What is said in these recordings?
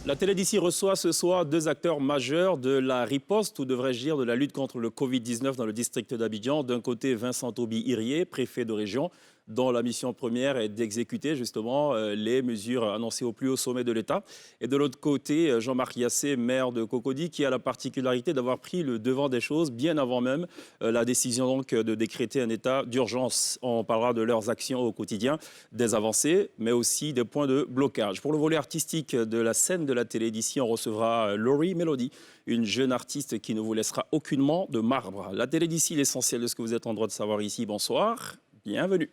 La télé d'ici reçoit ce soir deux acteurs majeurs de la riposte, ou devrais-je dire de la lutte contre le Covid-19 dans le district d'Abidjan. D'un côté, Vincent Toby-Irié, préfet de région, dont la mission première est d'exécuter justement les mesures annoncées au plus haut sommet de l'État. Et de l'autre côté, Jean-Marc Yassé, maire de Cocody, qui a la particularité d'avoir pris le devant des choses bien avant même la décision donc de décréter un état d'urgence. On parlera de leurs actions au quotidien, des avancées, mais aussi des points de blocage. Pour le volet artistique de la scène de la télé d'ici, on recevra Laurie Melody, une jeune artiste qui ne vous laissera aucunement de marbre. La télé d'ici, l'essentiel de ce que vous êtes en droit de savoir ici. Bonsoir, bienvenue.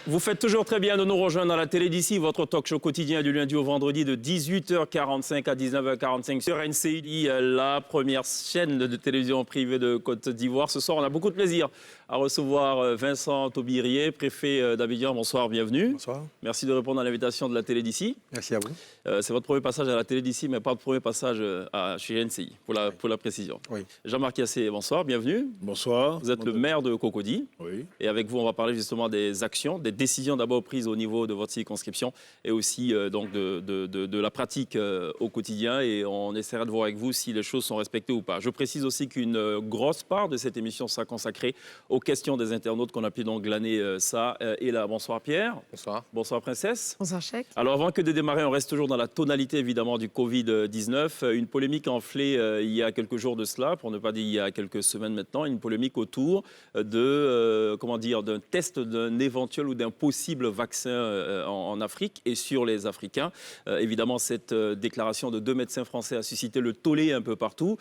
Vous faites toujours très bien de nous rejoindre à la télé d'ici, votre talk show quotidien du lundi au vendredi de 18h45 à 19h45 sur NCI, la première chaîne de télévision privée de Côte d'Ivoire. Ce soir, on a beaucoup de plaisir à recevoir Vincent Toby-Irié, préfet d'Abidjan. Bonsoir, bienvenue. Bonsoir. Merci de répondre à l'invitation de la télé d'ici. Merci à vous. C'est votre premier passage à la télé d'ici, mais pas le premier passage chez NCI, pour la précision. Oui. Jean-Marc Yassé, bonsoir, bienvenue. Bonsoir. Vous êtes le maire de Cocody. Oui. Et avec vous, on va parler justement des actions, des décisions d'abord prises au niveau de votre circonscription et aussi donc de la pratique au quotidien. Et on essaiera de voir avec vous si les choses sont respectées ou pas. Je précise aussi qu'une grosse part de cette émission sera consacrée aux questions des internautes qu'on a pu donc glaner ça et là. Bonsoir Pierre. Bonsoir. Bonsoir Princesse. Bonsoir Cheikh. Alors avant que de démarrer, on reste toujours dans la tonalité évidemment du Covid-19. Une polémique enflée il y a quelques jours de cela, pour ne pas dire il y a quelques semaines maintenant, une polémique autour d'un test d'un éventuel ou d'un possible vaccin en Afrique et sur les Africains. Évidemment, cette déclaration de deux médecins français a suscité le tollé un peu partout.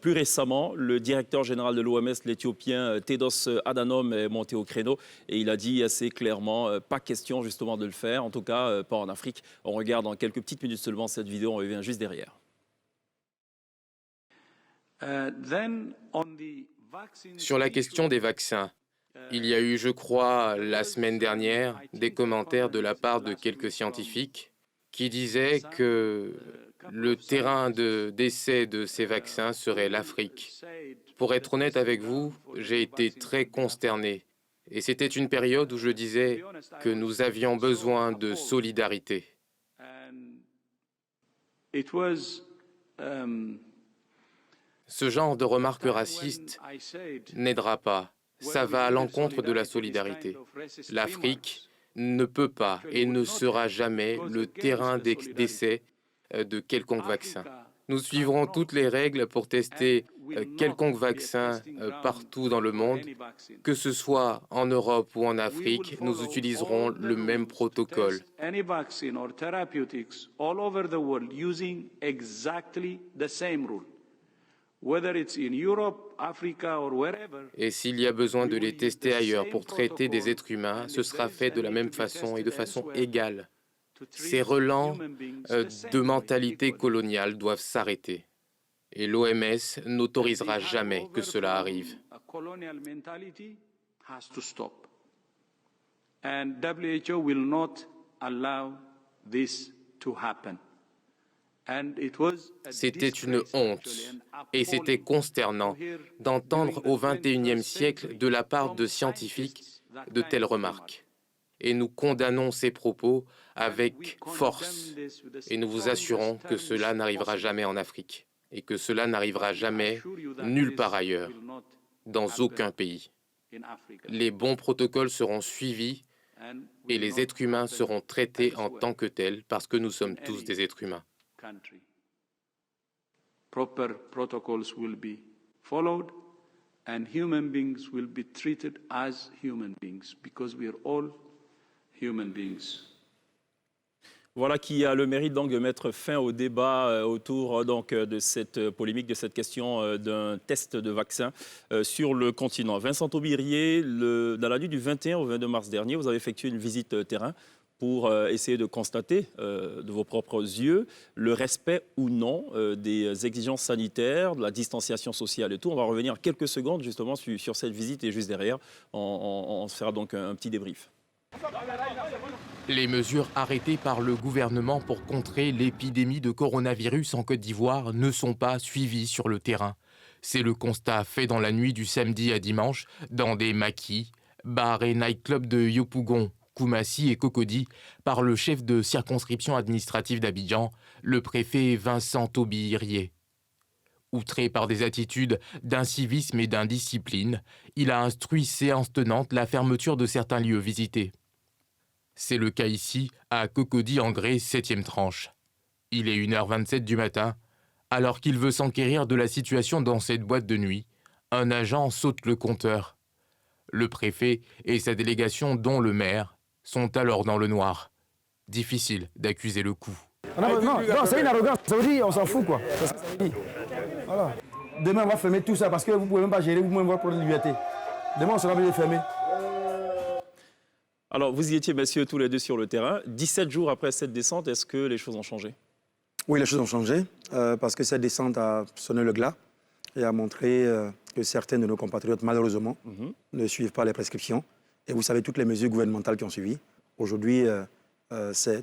Plus récemment, le directeur général de l'OMS, l'Éthiopien Tedros Adhanom, est monté au créneau et il a dit assez clairement, pas question justement de le faire, en tout cas pas en Afrique. On regarde en quelques petites minutes seulement cette vidéo, on revient juste derrière. Sur la question des vaccins, il y a eu, je crois, la semaine dernière, des commentaires de la part de quelques scientifiques qui disaient que le terrain d'essai de ces vaccins serait l'Afrique. Pour être honnête avec vous, j'ai été très consterné. Et c'était une période où je disais que nous avions besoin de solidarité. Ce genre de remarques racistes n'aidera pas. Ça va à l'encontre de la solidarité. L'Afrique ne peut pas et ne sera jamais le terrain d'essai de quelconque vaccin. Nous suivrons toutes les règles pour tester quelconque vaccin partout dans le monde. Que ce soit en Europe ou en Afrique, nous utiliserons le même protocole. Et s'il y a besoin de les tester ailleurs pour traiter des êtres humains, ce sera fait de la même façon et de façon égale. Ces relents de mentalité coloniale doivent s'arrêter. Et l'OMS n'autorisera jamais que cela arrive. C'était une honte et c'était consternant d'entendre au XXIe siècle de la part de scientifiques de telles remarques. Et nous condamnons ces propos avec force et nous vous assurons que cela n'arrivera jamais en Afrique et que cela n'arrivera jamais nulle part ailleurs, dans aucun pays. Les bons protocoles seront suivis et les êtres humains seront traités en tant que tels parce que nous sommes tous des êtres humains. Proper protocols will be followed, and human beings will be treated as human beings because we are all human beings. Voilà qui a le mérite donc de mettre fin au débat autour donc de cette polémique, de cette question d'un test de vaccin sur le continent. Vincent Aubirier, dans la nuit du 21 au 22 mars dernier, vous avez effectué une visite terrain pour essayer de constater de vos propres yeux le respect ou non des exigences sanitaires, de la distanciation sociale et tout. On va revenir quelques secondes justement sur cette visite et juste derrière, on se fera donc un petit débrief. Les mesures arrêtées par le gouvernement pour contrer l'épidémie de coronavirus en Côte d'Ivoire ne sont pas suivies sur le terrain. C'est le constat fait dans la nuit du samedi à dimanche dans des maquis, bars et nightclubs de Yopougon, Koumassi et Cocody par le chef de circonscription administrative d'Abidjan, le préfet Vincent Aubirier. Outré par des attitudes d'incivisme et d'indiscipline, il a instruit séance tenante la fermeture de certains lieux visités. C'est le cas ici, à Cocody-en-Grès, 7e tranche. Il est 1h27 du matin. Alors qu'il veut s'enquérir de la situation dans cette boîte de nuit, un agent saute le compteur. Le préfet et sa délégation, dont le maire, sont alors dans le noir. Difficile d'accuser le coup. Non, c'est une arrogance. Ça veut dire on s'en fout, quoi. Voilà. Demain, on va fermer tout ça parce que vous ne pouvez même pas gérer, vous ne pouvez même pas prendre de liberté. Demain, on sera obligé de fermer. Alors, vous y étiez, messieurs, tous les deux sur le terrain. 17 jours après cette descente, est-ce que les choses ont changé? Oui, les choses ont changé parce que cette descente a sonné le glas et a montré que certains de nos compatriotes, malheureusement, ne suivent pas les prescriptions. Et vous savez, toutes les mesures gouvernementales qui ont suivi. Aujourd'hui,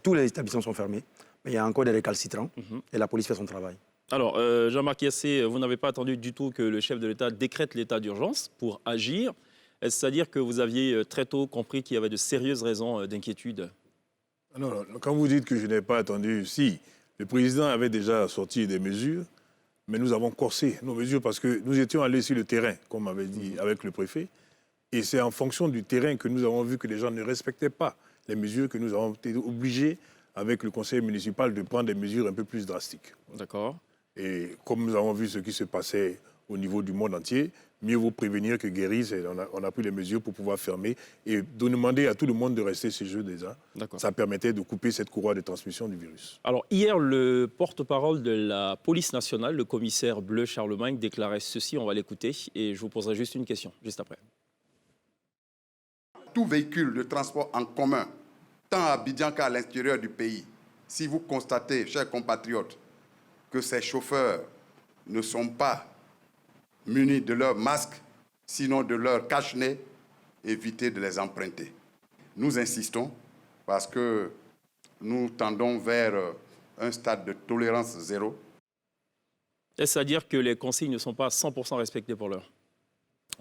tous les établissements sont fermés, mais il y a encore des récalcitrants et la police fait son travail. Alors, Jean-Marc Yassé, vous n'avez pas attendu du tout que le chef de l'État décrète l'état d'urgence pour agir. Est-ce à dire que vous aviez très tôt compris qu'il y avait de sérieuses raisons d'inquiétude? Non, quand vous dites que je n'ai pas attendu, si, le président avait déjà sorti des mesures, mais nous avons corsé nos mesures parce que nous étions allés sur le terrain, comme avait dit avec le préfet, et c'est en fonction du terrain que nous avons vu que les gens ne respectaient pas les mesures, que nous avons été obligés, avec le conseil municipal, de prendre des mesures un peu plus drastiques. D'accord. Et comme nous avons vu ce qui se passait au niveau du monde entier, mieux vaut prévenir que guérir. On a pris les mesures pour pouvoir fermer et de demander à tout le monde de rester chez eux déjà. Ça permettait de couper cette courroie de transmission du virus. Alors hier, le porte-parole de la police nationale, le commissaire Bleu Charlemagne, déclarait ceci, on va l'écouter, et je vous poserai juste une question, juste après. Tout véhicule de transport en commun, tant à Abidjan qu'à l'intérieur du pays, si vous constatez, chers compatriotes, que ces chauffeurs ne sont pas munis de leur masque, sinon de leur cache-nez, évitez de les emprunter. Nous insistons parce que nous tendons vers un stade de tolérance zéro. Est-ce à dire que les consignes ne sont pas 100% respectées pour l'heure?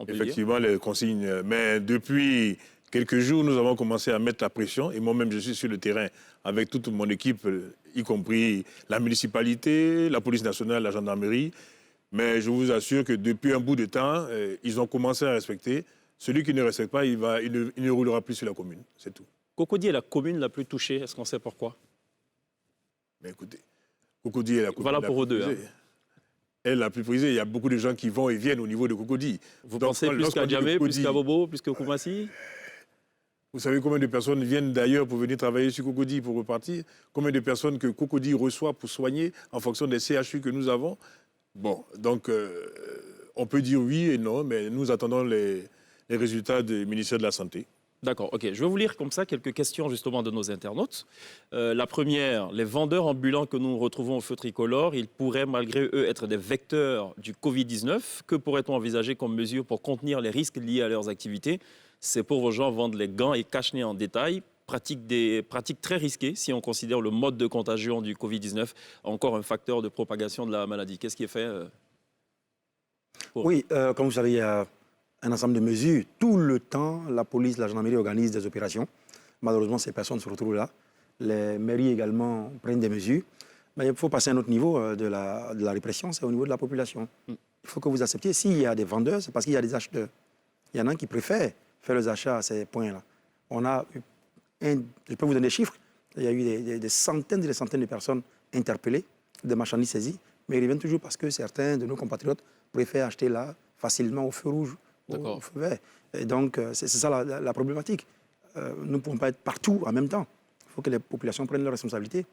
Effectivement, les consignes. Mais depuis quelques jours, nous avons commencé à mettre la pression. Et moi-même, je suis sur le terrain avec toute mon équipe, y compris la municipalité, la police nationale, la gendarmerie. Mais je vous assure que depuis un bout de temps, ils ont commencé à respecter. Celui qui ne respecte pas, il ne roulera plus sur la commune. C'est tout. Cocody est la commune la plus touchée. Est-ce qu'on sait pourquoi? Mais écoutez, Cocody est la commune voilà pour eux deux. Elle est la plus prisée. Il y a beaucoup de gens qui vont et viennent au niveau de Cocody. Vous pensez plus qu'à Djamé, plus qu'à Bobo, plus qu'à Koumassi? Vous savez combien de personnes viennent d'ailleurs pour venir travailler sur Cocody pour repartir? Combien de personnes que Cocody reçoit pour soigner en fonction des CHU que nous avons? Bon, donc on peut dire oui et non, mais nous attendons les résultats du ministère de la Santé. D'accord, ok. Je vais vous lire comme ça quelques questions justement de nos internautes. La première, les vendeurs ambulants que nous retrouvons au feu tricolore, ils pourraient malgré eux être des vecteurs du Covid-19. Que pourrait-on envisager comme mesure pour contenir les risques liés à leurs activités? Ces pauvres gens vendent les gants et cache-nez en détail. Pratiques très risquées si on considère le mode de contagion du Covid-19 encore un facteur de propagation de la maladie. Qu'est-ce qui est fait Oui, comme vous savez, il y a un ensemble de mesures. Tout le temps, la police, la gendarmerie organisent des opérations. Malheureusement, ces personnes se retrouvent là. Les mairies également prennent des mesures. Mais il faut passer à un autre niveau de la répression, c'est au niveau de la population. Il faut que vous acceptiez, s'il y a des vendeurs, c'est parce qu'il y a des acheteurs. Il y en a qui préfèrent faire les achats à ces points-là. Je peux vous donner des chiffres. Il y a eu des centaines et des centaines de personnes interpellées, des marchandises saisies, mais ils reviennent toujours parce que certains de nos compatriotes préfèrent acheter là facilement au feu rouge, au feu vert. Et donc, c'est ça la problématique. Nous ne pouvons pas être partout en même temps. Il faut que les populations prennent leurs responsabilités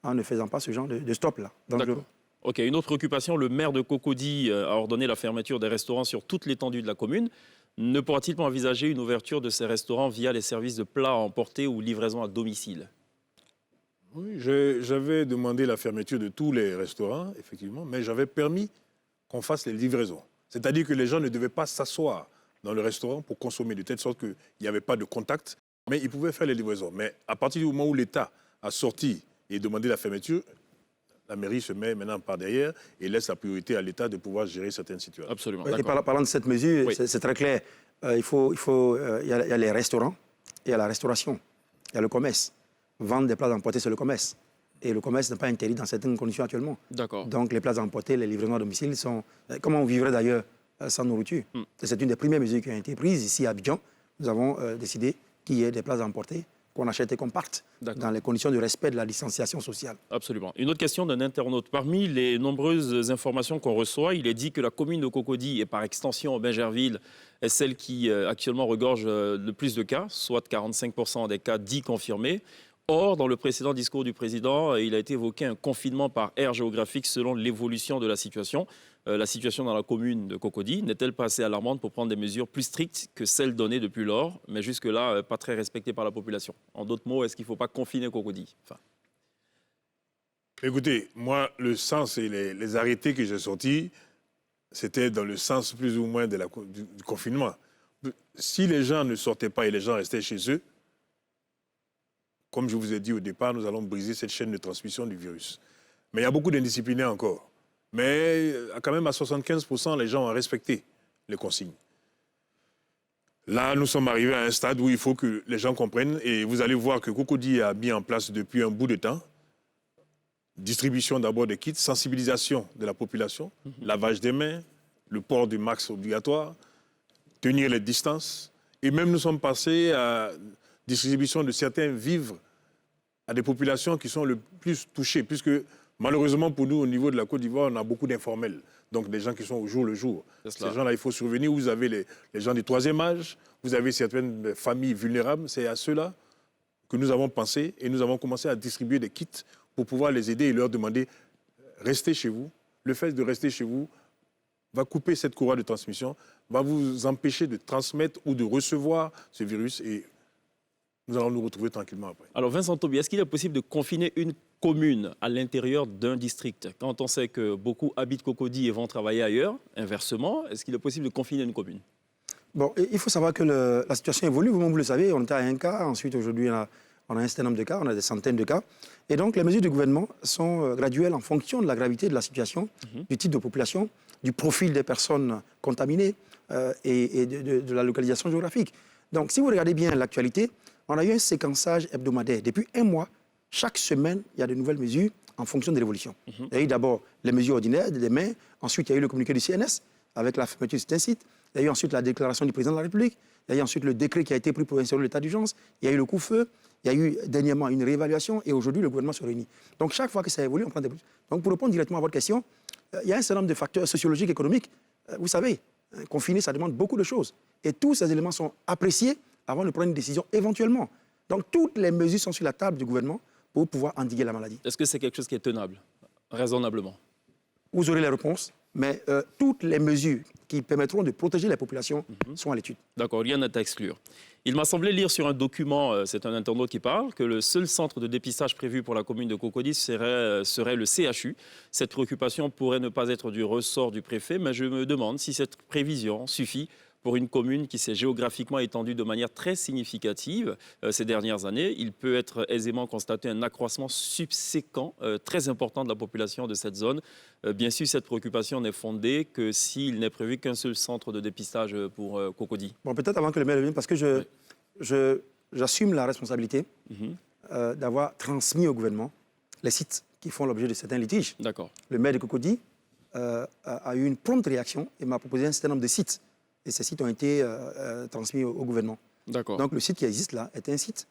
en ne faisant pas ce genre de stop-là, dangereux. Ok, une autre préoccupation, le maire de Cocody a ordonné la fermeture des restaurants sur toute l'étendue de la commune. Ne pourra-t-il pas envisager une ouverture de ces restaurants via les services de plats à emporter ou livraison à domicile? Oui, j'avais demandé la fermeture de tous les restaurants, effectivement, mais j'avais permis qu'on fasse les livraisons. C'est-à-dire que les gens ne devaient pas s'asseoir dans le restaurant pour consommer, de telle sorte qu'il n'y avait pas de contact, mais ils pouvaient faire les livraisons. Mais à partir du moment où l'État a sorti et demandé la fermeture, la mairie se met maintenant par derrière et laisse la priorité à l'État de pouvoir gérer certaines situations. Absolument. Et parlant de cette mesure, c'est très clair. Il y a les restaurants et il y a la restauration. Il y a le commerce. Vendre des plats emportés, c'est le commerce. Et le commerce n'est pas interdit dans certaines conditions actuellement. D'accord. Donc les plats emportés, les livraisons à domicile sont... Comment on vivrait d'ailleurs sans nourriture? C'est une des premières mesures qui a été prise ici à Abidjan. Nous avons décidé qu'il y ait des plats emportés, qu'on achète et qu'on parte dans les conditions de respect de la distanciation sociale. Absolument. Une autre question d'un internaute. Parmi les nombreuses informations qu'on reçoit, il est dit que la commune de Cocody et par extension Bingerville est celle qui actuellement regorge le plus de cas, soit 45% des cas dits confirmés. Or, dans le précédent discours du président, il a été évoqué un confinement par aire géographique selon l'évolution de la situation. La situation dans la commune de Cocody n'est-elle pas assez alarmante pour prendre des mesures plus strictes que celles données depuis lors, mais jusque-là, pas très respectées par la population? En d'autres mots, est-ce qu'il ne faut pas confiner Cocody? Écoutez, moi, le sens et les arrêtés que j'ai sortis, c'était dans le sens plus ou moins du confinement. Si les gens ne sortaient pas et les gens restaient chez eux, comme je vous ai dit au départ, nous allons briser cette chaîne de transmission du virus. Mais il y a beaucoup d'indisciplinés encore. Mais quand même, à 75%, les gens ont respecté les consignes. Là, nous sommes arrivés à un stade où il faut que les gens comprennent. Et vous allez voir que Cocody a mis en place depuis un bout de temps distribution d'abord des kits, sensibilisation de la population, lavage des mains, le port du masque obligatoire, tenir les distances. Et même nous sommes passés à distribution de certains vivres à des populations qui sont le plus touchées, puisque malheureusement pour nous, au niveau de la Côte d'Ivoire, on a beaucoup d'informels, donc des gens qui sont au jour le jour. Ces gens-là, il faut survenir. Vous avez les gens du troisième âge, vous avez certaines familles vulnérables, c'est à ceux-là que nous avons pensé et nous avons commencé à distribuer des kits pour pouvoir les aider et leur demander « restez chez vous ». Le fait de rester chez vous va couper cette courroie de transmission, va vous empêcher de transmettre ou de recevoir ce virus et nous allons nous retrouver tranquillement après. Alors Vincent Tobi, est-ce qu'il est possible de confiner une commune à l'intérieur d'un district? Quand on sait que beaucoup habitent Cocody et vont travailler ailleurs, inversement, est-ce qu'il est possible de confiner une commune? Bon, il faut savoir que la situation évolue. Vous le savez, on était à un cas, ensuite aujourd'hui on a un certain nombre de cas, on a des centaines de cas. Et donc les mesures du gouvernement sont graduelles en fonction de la gravité de la situation, du type de population, du profil des personnes contaminées et de la localisation géographique. Donc si vous regardez bien l'actualité, on a eu un séquençage hebdomadaire. Depuis un mois, chaque semaine, il y a de nouvelles mesures en fonction de l'évolution. Il y a eu d'abord les mesures ordinaires des mains, ensuite il y a eu le communiqué du CNS avec la fermeture de certains sites, il y a eu ensuite la déclaration du président de la République, il y a eu ensuite le décret qui a été pris pour instaurer l'état d'urgence, il y a eu le coup-feu, il y a eu dernièrement une réévaluation et aujourd'hui le gouvernement se réunit. Donc chaque fois que ça évolue, on prend des mesures. Donc pour répondre directement à votre question, il y a un certain nombre de facteurs sociologiques, économiques. Vous savez, confiner, ça demande beaucoup de choses. Et tous ces éléments sont appréciés avant de prendre une décision éventuellement. Donc toutes les mesures sont sur la table du gouvernement pour pouvoir endiguer la maladie. Est-ce que c'est quelque chose qui est tenable, raisonnablement? Vous aurez les réponses, mais toutes les mesures qui permettront de protéger les populations sont à l'étude. D'accord, rien n'est à exclure. Il m'a semblé lire sur un document, c'est un internaute qui parle, que le seul centre de dépistage prévu pour la commune de Cocody serait le CHU. Cette préoccupation pourrait ne pas être du ressort du préfet, mais je me demande si cette prévision suffit pour une commune qui s'est géographiquement étendue de manière très significative ces dernières années. Il peut être aisément constaté un accroissement subséquent très important de la population de cette zone. Bien sûr, cette préoccupation n'est fondée que s'il n'est prévu qu'un seul centre de dépistage pour Cocody. Bon, peut-être avant que le maire revienne, parce que j'assume la responsabilité d'avoir transmis au gouvernement les sites qui font l'objet de certains litiges. D'accord. Le maire de Cocody a eu une prompte réaction et m'a proposé un certain nombre de sites. Et ces sites ont été transmis au gouvernement. D'accord. Donc le site qui existe là est un site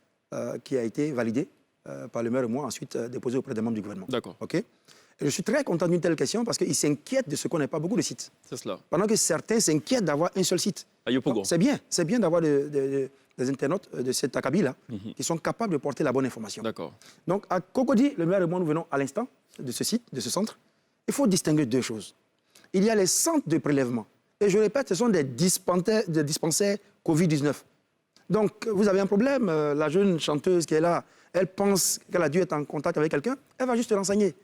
qui a été validé par le maire et moi, ensuite déposé auprès des membres du gouvernement. D'accord. OK. Et je suis très content d'une telle question parce qu'ils s'inquiètent de ce qu'on n'a pas beaucoup de sites. C'est cela. Pendant que certains s'inquiètent d'avoir un seul site. À Yopougon. C'est bien d'avoir des internautes de cet acabit-là qui sont capables de porter la bonne information. D'accord. Donc, à Cocody, le maire et moi, nous venons à l'instant de ce site, de ce centre. Il faut distinguer deux choses. Il y a les centres de prélèvement. Et je répète, ce sont des dispensaires Covid-19. Donc, vous avez un problème, la jeune chanteuse qui est là, elle pense qu'elle a dû être en contact avec quelqu'un, elle va juste se renseigner.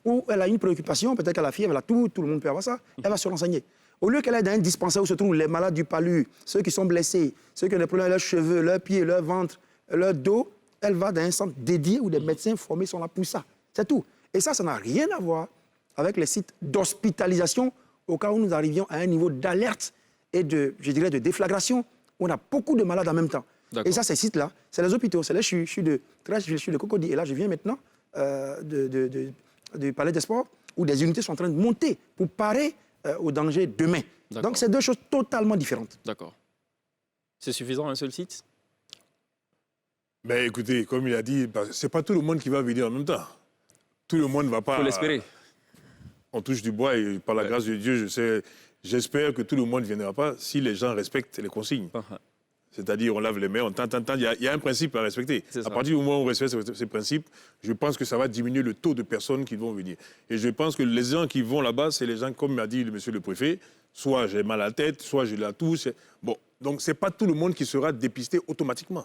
Ou elle a une préoccupation, peut-être qu'elle a la fièvre, elle a tout le monde peut avoir ça, elle va se renseigner. Au lieu qu'elle aille dans un dispensaire où se trouvent les malades du palu, ceux qui sont blessés, ceux qui ont des problèmes avec leurs cheveux, leurs pieds, leur ventre, leur dos, elle va dans un centre dédié où des médecins formés sont là pour ça. C'est tout. Et ça n'a rien à voir avec les sites d'hospitalisation au cas où nous arrivions à un niveau d'alerte et de, je dirais, de déflagration, où on a beaucoup de malades en même temps. Et ça, ces sites-là, c'est les hôpitaux. C'est là, je suis de Cocody. Et là, je viens maintenant du Palais des Sports, où des unités sont en train de monter pour parer au danger demain. Donc, c'est deux choses totalement différentes. D'accord. C'est suffisant, un seul site? Mais écoutez, comme il a dit, ce n'est pas tout le monde qui va venir en même temps. Tout le monde ne va pas... Il faut l'espérer. On touche du bois et par la grâce de Dieu, j'espère que tout le monde ne viendra pas si les gens respectent les consignes. C'est-à-dire, on lave les mains, on tente. Il y a un principe à respecter. À partir du moment où on respecte ces principes, je pense que ça va diminuer le taux de personnes qui vont venir. Et je pense que les gens qui vont là-bas, c'est les gens, comme m'a dit monsieur le préfet, soit j'ai mal à la tête, soit j'ai la toux. Bon, donc ce n'est pas tout le monde qui sera dépisté automatiquement.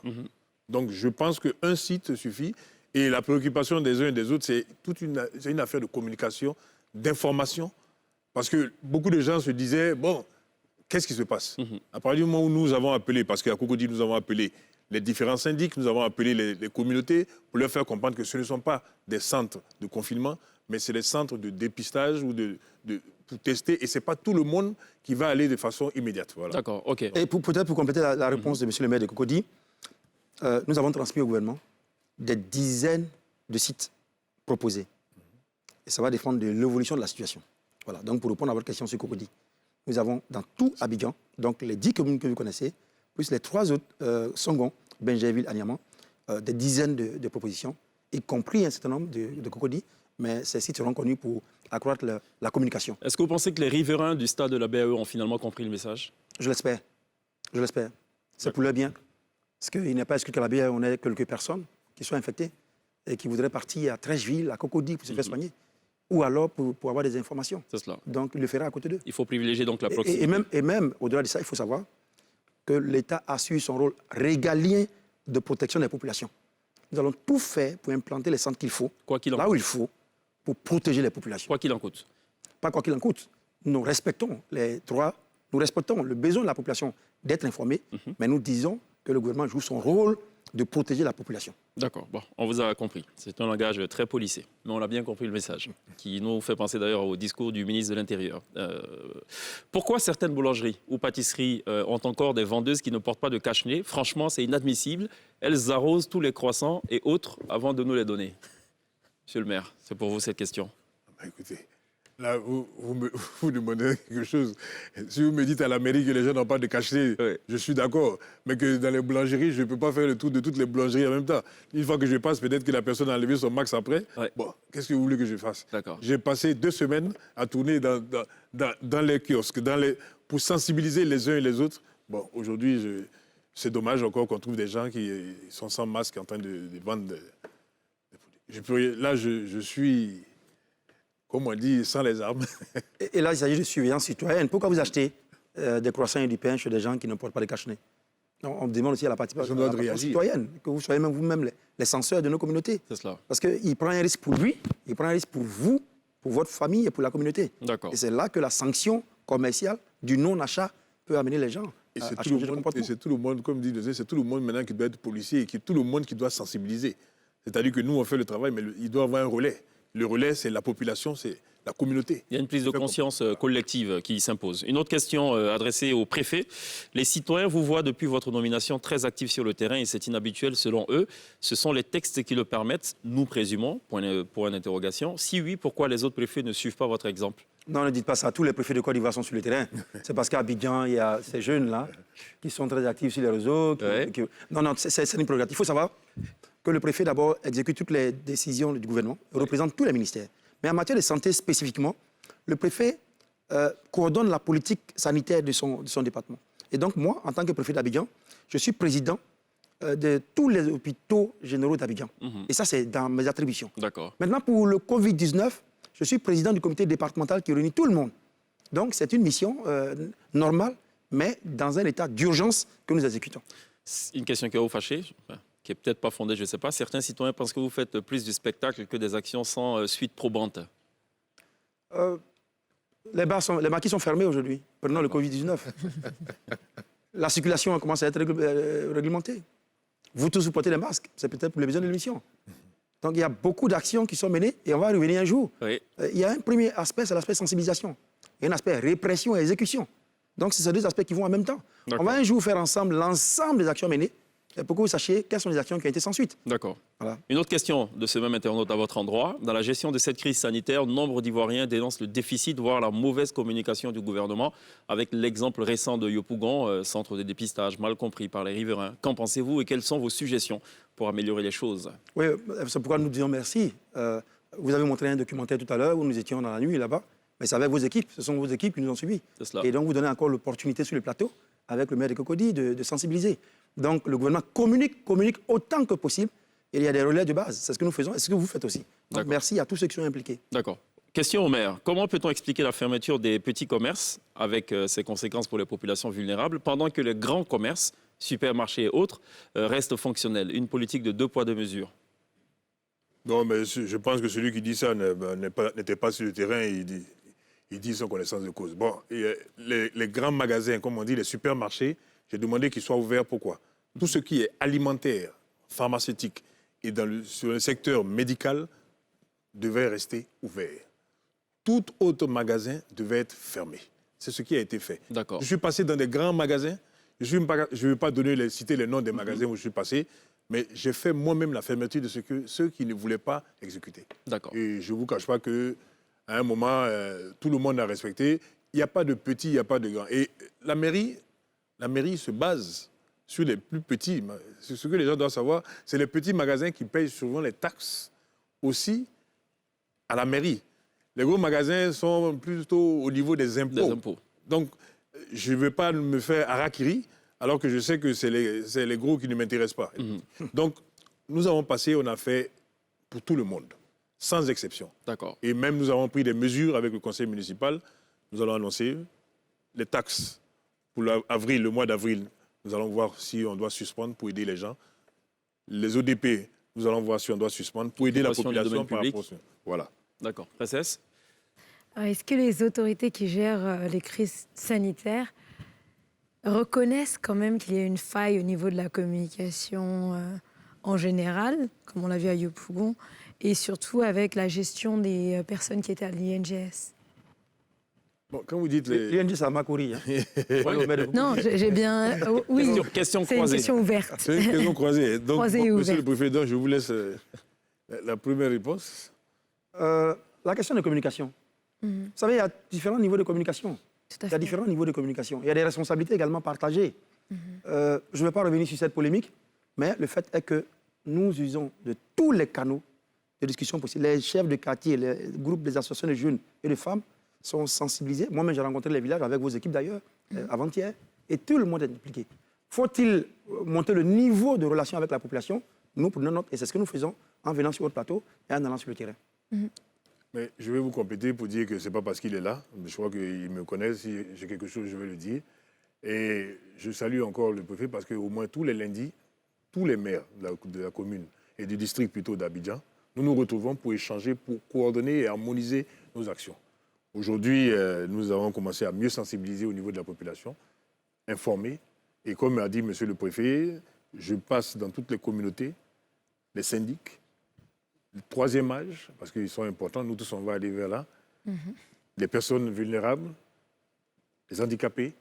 Donc je pense qu'un site suffit. Et la préoccupation des uns et des autres, c'est une affaire de communication, d'information. Parce que beaucoup de gens se disaient, bon, qu'est-ce qui se passe? À partir du moment où nous avons appelé, parce qu'à Cocody, nous avons appelé les différents syndics, nous avons appelé les communautés pour leur faire comprendre que ce ne sont pas des centres de confinement, mais c'est des centres de dépistage ou pour tester. Et ce n'est pas tout le monde qui va aller de façon immédiate. Voilà. D'accord, OK. Et peut-être pour compléter la réponse de monsieur le maire de Cocody, nous avons transmis au gouvernement des dizaines de sites proposés. Et ça va dépendre de l'évolution de la situation. Voilà. Donc, pour répondre à votre question sur Cocody, nous avons dans tout Abidjan, donc les 10 communes que vous connaissez, plus les 3 autres, Songon, Benjerville, Anyama, des dizaines de propositions, y compris un certain nombre de Cocody, mais ces sites seront connus pour accroître la communication. Est-ce que vous pensez que les riverains du stade de la BAE ont finalement compris le message? Je l'espère. Je l'espère. C'est pour leur bien. Parce qu'il n'est pas exclu qu'à la BAE, on ait quelques personnes qui soient infectées et qui voudraient partir à Trècheville, à Cocody pour se faire soigner. Ou alors pour avoir des informations. C'est cela. Donc, il le fera à côté d'eux. Il faut privilégier donc la proximité. Et même au-delà de ça, il faut savoir que l'État assure son rôle régalien de protection des populations. Nous allons tout faire pour implanter les centres qu'il faut, là où il faut, pour protéger les populations. Quoi qu'il en coûte. Pas quoi qu'il en coûte. Nous respectons les droits, nous respectons le besoin de la population d'être informée, mais nous disons que le gouvernement joue son rôle de protéger la population. D'accord, bon, on vous a compris. C'est un langage très policé, mais on a bien compris le message, qui nous fait penser d'ailleurs au discours du ministre de l'Intérieur. Pourquoi certaines boulangeries ou pâtisseries ont encore des vendeuses qui ne portent pas de cache-nez? Franchement, c'est inadmissible. Elles arrosent tous les croissants et autres avant de nous les donner. Monsieur le maire, c'est pour vous cette question. Écoutez, là, vous demandez quelque chose. Si vous me dites à la mairie que les gens n'ont pas de cache-nez, je suis d'accord. Mais que dans les boulangeries, je ne peux pas faire le tour de toutes les boulangeries en même temps. Une fois que je passe, peut-être que la personne a enlevé son max après. Bon, qu'est-ce que vous voulez que je fasse? J'ai passé 2 semaines à tourner dans les kiosques, pour sensibiliser les uns et les autres. Bon, aujourd'hui, c'est dommage encore qu'on trouve des gens qui sont sans masque en train de vendre des produits. Là, je suis... Comme on dit, sans les armes. Et là, il s'agit de surveillance citoyenne. Pourquoi vous achetez des croissants et du pain chez des gens qui ne portent pas de cache-nez? On demande aussi à la participation citoyenne, que vous soyez même vous-même les censeurs de nos communautés. C'est cela. Parce qu'il prend un risque pour lui, il prend un risque pour vous, pour votre famille et pour la communauté. Et c'est là que la sanction commerciale du non-achat peut amener les gens à changer de comportement. Et c'est tout le monde, comme dit, c'est tout le monde maintenant qui doit être policier et tout le monde qui doit sensibiliser. C'est-à-dire que nous, on fait le travail, mais il doit avoir un relais. Le relais, c'est la population, c'est la communauté. Il y a une prise de conscience collective qui s'impose. Une autre question adressée au préfet. Les citoyens vous voient depuis votre nomination très actifs sur le terrain et c'est inhabituel selon eux. Ce sont les textes qui le permettent, nous présumons, point d'interrogation. Si oui, pourquoi les autres préfets ne suivent pas votre exemple? Non, ne dites pas ça. Tous les préfets de Côte d'Ivoire sont sur le terrain. C'est parce qu'à Abidjan, il y a ces jeunes-là qui sont très actifs sur les réseaux. Non, c'est une prérogative. Il faut savoir que le préfet, d'abord, exécute toutes les décisions du gouvernement, représente tous les ministères. Mais en matière de santé spécifiquement, le préfet coordonne la politique sanitaire de son département. Et donc moi, en tant que préfet d'Abidjan, je suis président de tous les hôpitaux généraux d'Abidjan. Et ça, c'est dans mes attributions. D'accord. Maintenant, pour le Covid-19, je suis président du comité départemental qui réunit tout le monde. Donc, c'est une mission normale, mais dans un état d'urgence que nous exécutons. Une question qui va vous fâcher, qui n'est peut-être pas fondée, je ne sais pas. Certains citoyens pensent que vous faites plus du spectacle que des actions sans suite probante. Les maquis sont fermés aujourd'hui, pendant le Covid-19. La circulation commence à être réglementée. Vous tous, vous portez les masques. C'est peut-être pour les besoins de l'émission. Donc, il y a beaucoup d'actions qui sont menées et on va revenir un jour. Oui. Il y a un premier aspect, c'est l'aspect sensibilisation. Et un aspect répression et exécution. Donc, c'est ces deux aspects qui vont en même temps. On va un jour faire ensemble l'ensemble des actions menées pour que vous sachiez quelles sont les actions qui ont été sans suite. D'accord. Voilà. Une autre question de ce même internaute à votre endroit. Dans la gestion de cette crise sanitaire, nombre d'Ivoiriens dénoncent le déficit, voire la mauvaise communication du gouvernement, avec l'exemple récent de Yopougon, centre de dépistage mal compris par les riverains. Qu'en pensez-vous et quelles sont vos suggestions pour améliorer les choses? Oui, c'est pourquoi nous disons merci. Vous avez montré un documentaire tout à l'heure où nous étions dans la nuit là-bas, mais c'est avec vos équipes. Ce sont vos équipes qui nous ont suivis. C'est cela. Et donc, vous donnez encore l'opportunité sur le plateau, avec le maire de Cocody, de sensibiliser. Donc, le gouvernement communique autant que possible. Et il y a des relais de base. C'est ce que nous faisons et ce que vous faites aussi. Donc, merci à tous ceux qui sont impliqués. D'accord. Question au maire. Comment peut-on expliquer la fermeture des petits commerces avec ses conséquences pour les populations vulnérables pendant que les grands commerces, supermarchés et autres, restent fonctionnels? Une politique de 2 poids 2 mesures. Non, mais je pense que celui qui dit ça n'était pas sur le terrain. Il dit sans connaissance de cause. Bon, les grands magasins, comme on dit, les supermarchés, j'ai demandé qu'ils soient ouverts. Pourquoi? Tout ce qui est alimentaire, pharmaceutique et sur le secteur médical devait rester ouvert. Tout autre magasin devait être fermé. C'est ce qui a été fait. D'accord. Je suis passé dans des grands magasins. Je ne vais pas citer les noms des magasins où je suis passé, mais j'ai fait moi-même la fermeture de ceux qui ne voulaient pas exécuter. D'accord. Et je ne vous cache pas qu'à un moment, tout le monde a respecté. Il n'y a pas de petits, il n'y a pas de grands. Et la mairie se base sur les plus petits. Ce que les gens doivent savoir, c'est les petits magasins qui payent souvent les taxes aussi à la mairie. Les gros magasins sont plutôt au niveau des impôts. Des impôts. Donc, je ne vais pas me faire harakiri, alors que je sais que c'est les gros qui ne m'intéressent pas. Donc, nous avons passé, on a fait pour tout le monde, sans exception. D'accord. Et même, nous avons pris des mesures avec le conseil municipal. Nous allons annoncer les taxes pour le mois d'avril. Nous allons voir si on doit suspendre pour aider les gens. Les ODP, nous allons voir si on doit suspendre pour aider la population par rapport à... Voilà. D'accord. Princesse? Est-ce que les autorités qui gèrent les crises sanitaires reconnaissent quand même qu'il y a une faille au niveau de la communication en général, comme on l'a vu à Yopougon, et surtout avec la gestion des personnes qui étaient à l'INGS? Bon, quand vous dites... L'ING, ça m'a couru. Hein. Non, j'ai bien... oui, question c'est une croisée. question ouverte. C'est une question croisée. Donc, Croisée et monsieur le ouverte. président, je vous laisse la première réponse. La question de communication. Vous savez, il y a différents niveaux de communication. Tout à Il y a fait. différents niveaux de communication. Il y a des responsabilités également partagées. Je ne vais pas revenir sur cette polémique, mais le fait est que nous usons de tous les canaux de discussion possibles. Les chefs de quartier, les groupes des associations de jeunes et de femmes sont sensibilisés. Moi-même, j'ai rencontré les villages avec vos équipes d'ailleurs, avant-hier, et tout le monde est impliqué. Faut-il monter le niveau de relation avec la population? Nous prenons note, et c'est ce que nous faisons en venant sur votre plateau et en allant sur le terrain. Mais je vais vous compléter pour dire que ce n'est pas parce qu'il est là. Je crois qu'il me connaît. Si j'ai quelque chose, je vais le dire. Et je salue encore le préfet parce qu'au moins tous les lundis, tous les maires de la commune et du district plutôt d'Abidjan, nous nous retrouvons pour échanger, pour coordonner et harmoniser nos actions. Aujourd'hui, nous avons commencé à mieux sensibiliser au niveau de la population, informer. Et comme a dit monsieur le préfet, je passe dans toutes les communautés, les syndics, le troisième âge, parce qu'ils sont importants, nous tous on va aller vers là, les personnes vulnérables, les handicapés.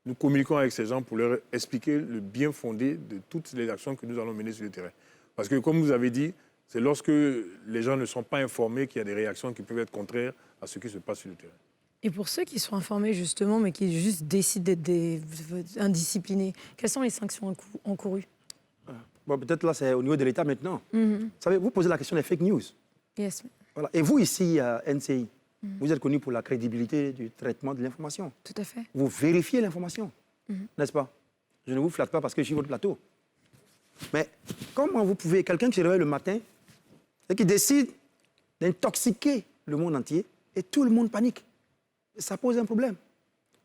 Nous communiquons avec ces gens pour leur expliquer le bien fondé de toutes les actions que nous allons mener sur le terrain. Parce que comme vous avez dit, c'est lorsque les gens ne sont pas informés qu'il y a des réactions qui peuvent être contraires à ce qui se passe sur le terrain. Et pour ceux qui sont informés justement, mais qui juste décident d'être indisciplinés, quelles sont les sanctions encourues? Bon, peut-être là, c'est au niveau de l'État maintenant. Vous savez, vous posez la question des fake news. Yes. Voilà. Et vous, ici, à NCI, vous êtes connu pour la crédibilité du traitement de l'information. Tout à fait. Vous vérifiez l'information, n'est-ce pas? Je ne vous flatte pas parce que je suis votre plateau. Mais comment vous pouvez, quelqu'un qui se réveille le matin et qui décide d'intoxiquer le monde entier et tout le monde panique? Ça pose un problème.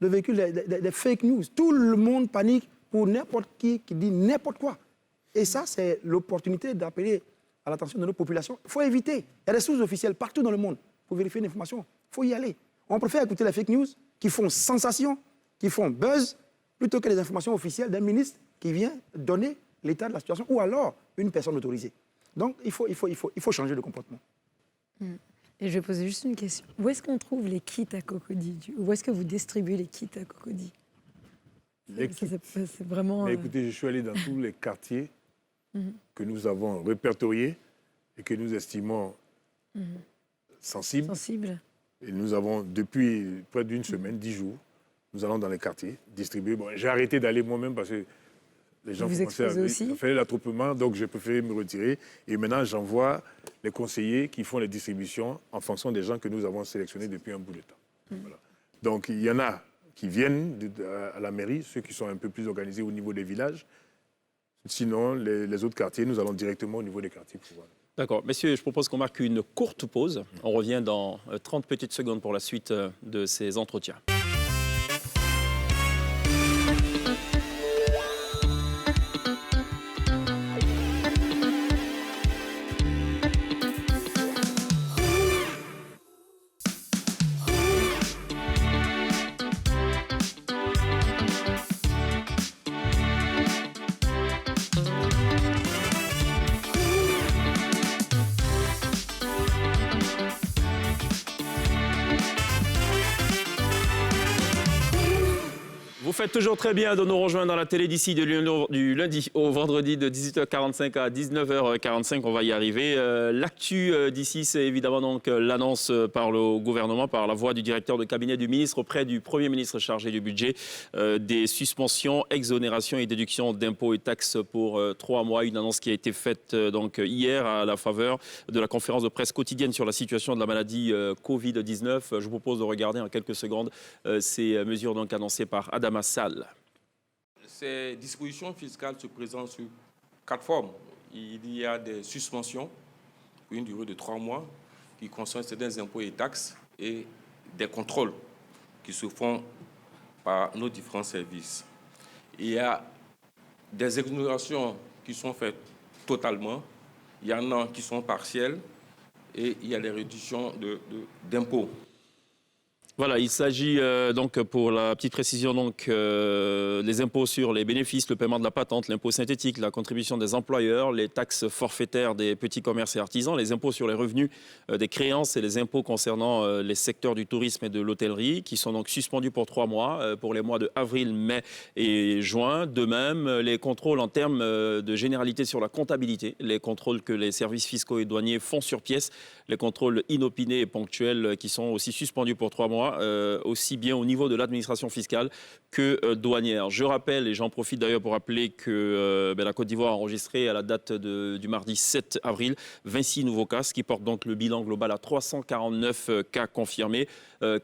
Le véhicule des fake news, tout le monde panique pour n'importe qui dit n'importe quoi. Et ça, c'est l'opportunité d'appeler à l'attention de nos populations. Il faut éviter. Il y a des sources officielles partout dans le monde pour vérifier l'information. Il faut y aller. On préfère écouter les fake news qui font sensation, qui font buzz, plutôt que les informations officielles d'un ministre qui vient donner l'état de la situation ou alors une personne autorisée. Donc, il faut changer de comportement. Et je vais poser juste une question. Où est-ce qu'on trouve les kits à Cocody? Où est-ce que vous distribuez les kits à Cocody? C'est vraiment... Mais écoutez, je suis allé dans tous les quartiers que nous avons répertoriés et que nous estimons sensibles. Et nous avons, depuis près d'une semaine, 10 jours, nous allons dans les quartiers distribuer. Bon, j'ai arrêté d'aller moi-même parce que les gens commençaient à faire l'attroupement, donc j'ai préféré me retirer. Et maintenant, j'envoie les conseillers qui font les distributions en fonction des gens que nous avons sélectionnés depuis un bout de temps. Voilà. Donc, il y en a qui viennent à la mairie, ceux qui sont un peu plus organisés au niveau des villages. Sinon, les autres quartiers, nous allons directement au niveau des quartiers. D'accord. Messieurs, je propose qu'on marque une courte pause. On revient dans 30 petites secondes pour la suite de ces entretiens. Vous faites toujours très bien de nous rejoindre dans la télé d'ici du lundi au vendredi de 18h45 à 19h45. On va y arriver. L'actu d'ici, c'est évidemment donc l'annonce par le gouvernement, par la voix du directeur de cabinet du ministre auprès du Premier ministre chargé du budget, des suspensions, exonérations et déductions d'impôts et taxes pour 3 mois. Une annonce qui a été faite donc hier à la faveur de la conférence de presse quotidienne sur la situation de la maladie Covid-19. Je vous propose de regarder en quelques secondes ces mesures donc annoncées par Adama Sall. Ces dispositions fiscales se présentent sous 4 formes. Il y a des suspensions pour une durée de 3 mois qui concernent certains impôts et taxes et des contrôles qui se font par nos différents services. Il y a des exonérations qui sont faites totalement, il y en a qui sont partielles et il y a des réductions d'impôts. Voilà, il s'agit donc, pour la petite précision, donc, les impôts sur les bénéfices, le paiement de la patente, l'impôt synthétique, la contribution des employeurs, les taxes forfaitaires des petits commerces et artisans, les impôts sur les revenus des créances et les impôts concernant les secteurs du tourisme et de l'hôtellerie, qui sont donc suspendus pour 3 mois, pour les mois de avril, mai et juin. De même, les contrôles en termes de généralité sur la comptabilité, les contrôles que les services fiscaux et douaniers font sur pièce, les contrôles inopinés et ponctuels qui sont aussi suspendus pour 3 mois. Aussi bien au niveau de l'administration fiscale que douanière. Je rappelle, et j'en profite d'ailleurs pour rappeler que la Côte d'Ivoire a enregistré à la date du mardi 7 avril 26 nouveaux cas, ce qui porte donc le bilan global à 349 cas confirmés,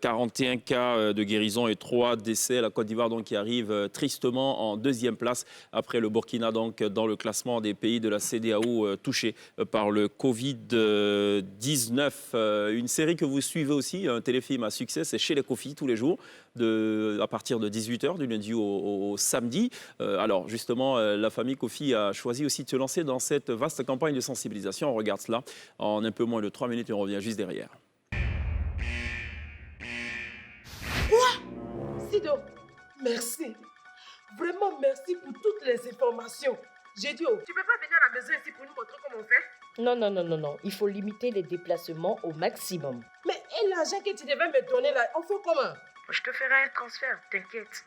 41 cas de guérison et 3 décès. La Côte d'Ivoire donc qui arrive tristement en 2e place après le Burkina donc dans le classement des pays de la CEDEAO touchés par le Covid-19. Une série que vous suivez aussi, un téléfilm à succès, c'est Chez les Kofi tous les jours, à partir de 18h, du lundi au samedi. Alors justement, la famille Kofi a choisi aussi de se lancer dans cette vaste campagne de sensibilisation. On regarde cela en un peu moins de 3 minutes et on revient juste derrière. Quoi? Sido, merci. Vraiment merci pour toutes les informations. J'ai dit, tu peux pas venir à la maison ici pour nous montrer comment on fait? Non. Il faut limiter les déplacements au maximum. Mais et l'argent que tu devais me donner là, on fait comment? Je te ferai un transfert, t'inquiète.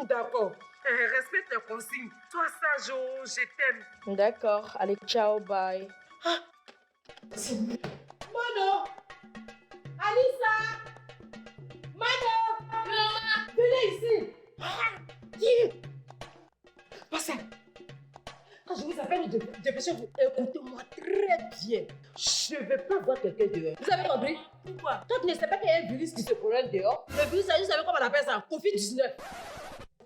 D'accord. Respecte les consignes. Sois sage, je t'aime. D'accord. Allez, ciao, bye. Ah. Mano! Alissa! Mano! Maman! Venez ici! Passez! Quand je vous appelle, dépêchez-vous. Écoutez-moi très bien. Chut. Je ne vais pas voir quelqu'un dehors. Vous avez compris? Pourquoi? Toi, tu ne sais pas qu'il y a un virus qui se promène dehors. Le virus, vous savez comment on appelle ça? Covid-19.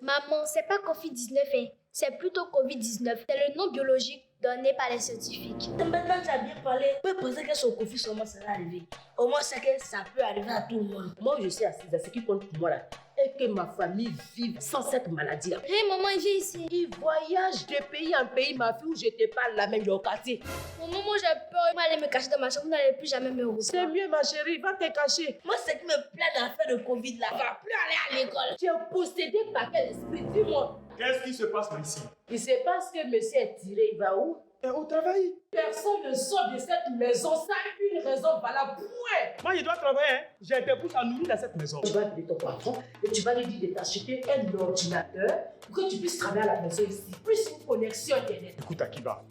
Maman, c'est pas Covid-19, hein. C'est plutôt Covid-19. C'est le nom biologique donné par les scientifiques. Maintenant, tu as bien parlé. Vous pouvez penser que son Covid seulement ça va arriver. Au moins, c'est que ça peut arriver à tout le monde. Moi, je suis assise à ce qui compte pour moi là. Et que ma famille vive sans cette maladie là. Hé, maman, viens ici. Il voyage de pays en pays, ma fille, où je te parle la même au quartier. Maman, moi j'ai peur. Moi, aller me cacher dans ma chambre, vous n'allez plus jamais me revoir. C'est mieux, ma chérie, va te cacher. Moi, ce qui me plaît dans l'affaire de Covid là, va plus aller à l'école. Tu es possédé par quel esprit? Dis-moi. Qu'est-ce qui se passe ici? Il se passe que monsieur est tiré, il va où? Au travail. Personne ne sort de cette maison sans une raison valable. Point. Moi, je dois travailler. Hein. J'ai des pouces à nourrir dans cette maison. Tu vas appeler ton patron et tu vas lui dire de t'acheter un ordinateur pour que tu puisses travailler à la maison ici. Plus une connexion Internet. Écoute, Akiba,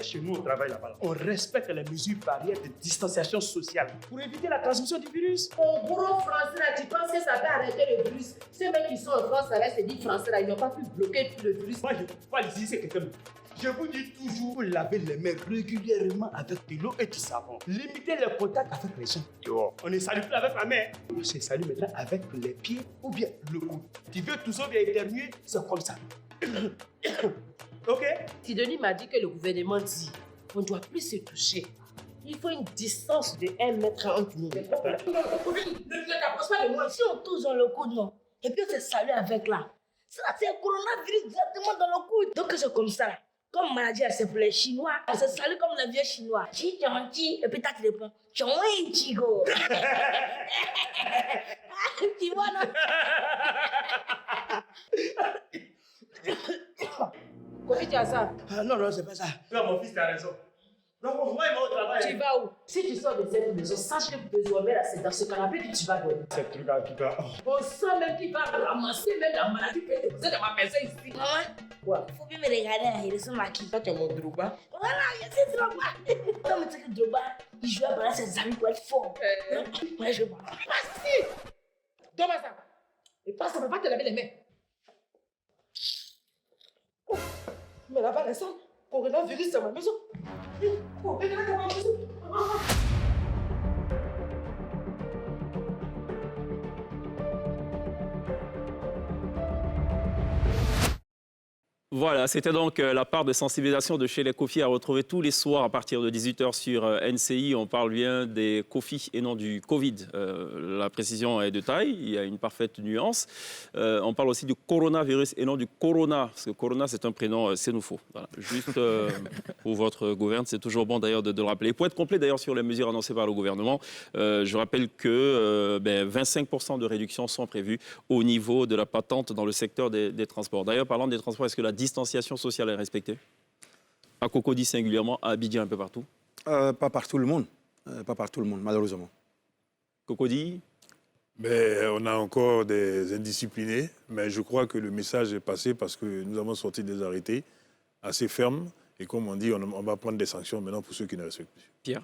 chez nous, au travail là-bas, on respecte les mesures barrières de distanciation sociale pour éviter la transmission du virus. Au gros français, là, tu penses que ça peut arrêter le virus? Ceux même qui sont en France, ça reste dit français, là, ils n'ont pas pu bloquer tout le virus. Moi, je ne peux pas dire c'est quelqu'un. Je vous dis toujours, laver les mains régulièrement avec de l'eau et du savon. Limitez les contacts avec les gens dehors. On ne salue plus avec la main. On se salue maintenant avec les pieds ou bien le coude. Tu veux tout ça bien éternuer, c'est comme ça. Ok? Tidoni m'a dit que le gouvernement dit qu'on ne doit plus se toucher. Il faut une distance de 1 mètre entre nous. Ne t'approche pas de moi. Si on touche dans le coude, non. Et puis on se salue avec là. Ça, c'est un coronavirus directement dans le coude. Donc c'est comme ça là. Comme maladie, c'est pour les Chinois. Elle se salue comme les vieux Chinois. Chi, chi, et puis tu réponds. Chong, chigo. Tu vois, non? Comment tu as ça? Non, c'est pas ça. Toi, mon fils, tu as raison. Donc, moi, il va au travail. Tu vas où? Si tu sors de cette maison, sache que désormais, là, c'est dans ce canapé que tu vas dormir. C'est truc là qui va. On sent même qu'il va ramasser même la maladie que tu faisais dans ma maison ici. Maman, quoi? Faut bien me regarder, il ressemble à qui? Toi, tu es mon Drogba. Voilà, il est Drogba. Comme tu sais que Drogba, il joue à balade ses amis pour être fort. Moi, je vois. Passe-y! Donne-moi ça. Et passe, ça ne va pas te laver les mains. Oh, mais là-bas, les sangs, coronavirus dans ma maison. Oh, regarde dans ma maison. Voilà, c'était donc la part de sensibilisation de chez les Kofi à retrouver tous les soirs à partir de 18h sur NCI. On parle bien des Kofi et non du Covid. La précision est de taille, il y a une parfaite nuance. On parle aussi du coronavirus et non du corona, parce que corona c'est un prénom sénoufo. Voilà. Juste pour votre gouverne, c'est toujours bon d'ailleurs de le rappeler. Pour être complet d'ailleurs sur les mesures annoncées par le gouvernement, je rappelle que 25% de réduction sont prévues au niveau de la patente dans le secteur des transports. D'ailleurs, parlant des transports, est-ce que la distanciation sociale est respectée? À Cocody singulièrement, à Abidjan un peu partout? Pas par tout le monde. Pas par tout le monde, malheureusement. Cocody? Mais on a encore des indisciplinés, mais je crois que le message est passé parce que nous avons sorti des arrêtés assez fermes. Et comme on dit, on va prendre des sanctions maintenant pour ceux qui ne respectent plus. Pierre?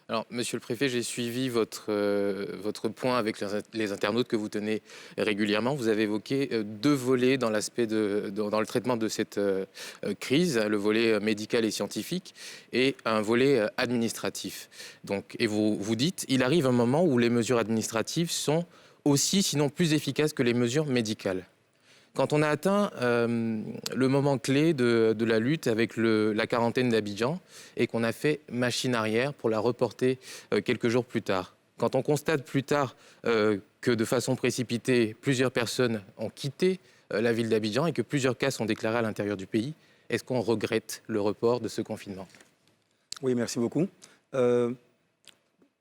Alors, Monsieur le Préfet, j'ai suivi votre point avec les internautes que vous tenez régulièrement. Vous avez évoqué deux volets dans le traitement de cette crise, le volet médical et scientifique et un volet administratif. Donc, et vous dites, il arrive un moment où les mesures administratives sont aussi, sinon plus efficaces que les mesures médicales. Quand on a atteint le moment clé de la lutte avec la quarantaine d'Abidjan et qu'on a fait machine arrière pour la reporter quelques jours plus tard, quand on constate plus tard que de façon précipitée, plusieurs personnes ont quitté la ville d'Abidjan et que plusieurs cas sont déclarés à l'intérieur du pays, est-ce qu'on regrette le report de ce confinement? Oui, merci beaucoup. Je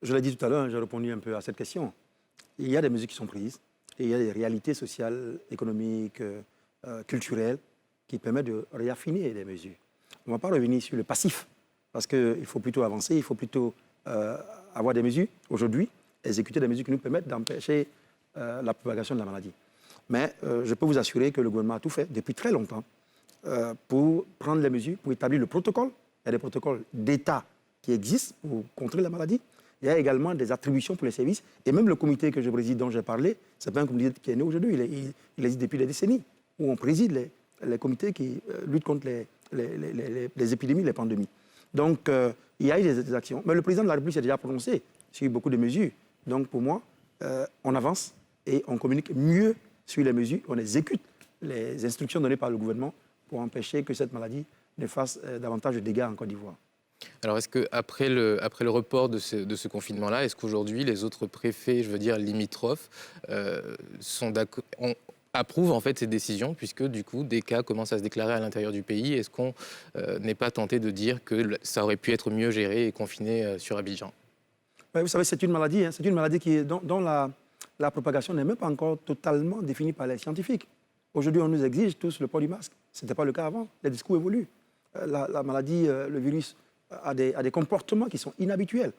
l'ai dit tout à l'heure, j'ai répondu un peu à cette question. Il y a des mesures qui sont prises. Et il y a des réalités sociales, économiques, culturelles qui permettent de réaffiner les mesures. On ne va pas revenir sur le passif, parce qu'il faut plutôt avancer, il faut plutôt avoir des mesures, aujourd'hui, exécuter des mesures qui nous permettent d'empêcher la propagation de la maladie. Mais je peux vous assurer que le gouvernement a tout fait depuis très longtemps pour prendre les mesures, pour établir le protocole. Il y a des protocoles d'État qui existent pour contrer la maladie. Il y a également des attributions pour les services. Et même le comité que je préside, dont j'ai parlé, ce n'est pas un comité qui est né aujourd'hui, il existe depuis des décennies, où on préside les comités qui luttent contre les épidémies, les pandémies. Donc, il y a eu des actions. Mais le président de la République s'est déjà prononcé sur beaucoup de mesures. Donc pour moi, on avance et on communique mieux sur les mesures, on exécute les instructions données par le gouvernement pour empêcher que cette maladie ne fasse davantage de dégâts en Côte d'Ivoire. Alors, est-ce qu'après le report de ce confinement-là, est-ce qu'aujourd'hui, les autres préfets, je veux dire limitrophes, approuvent en fait ces décisions, puisque du coup, des cas commencent à se déclarer à l'intérieur du pays? Est-ce qu'on n'est pas tenté de dire que ça aurait pu être mieux géré et confiné sur Abidjan? Vous savez, c'est une maladie, hein, c'est une maladie dont la propagation n'est même pas encore totalement définie par les scientifiques. Aujourd'hui, on nous exige tous le port du masque. Ce n'était pas le cas avant. Les discours évoluent. La maladie, le virus, a des comportements qui sont inhabituels.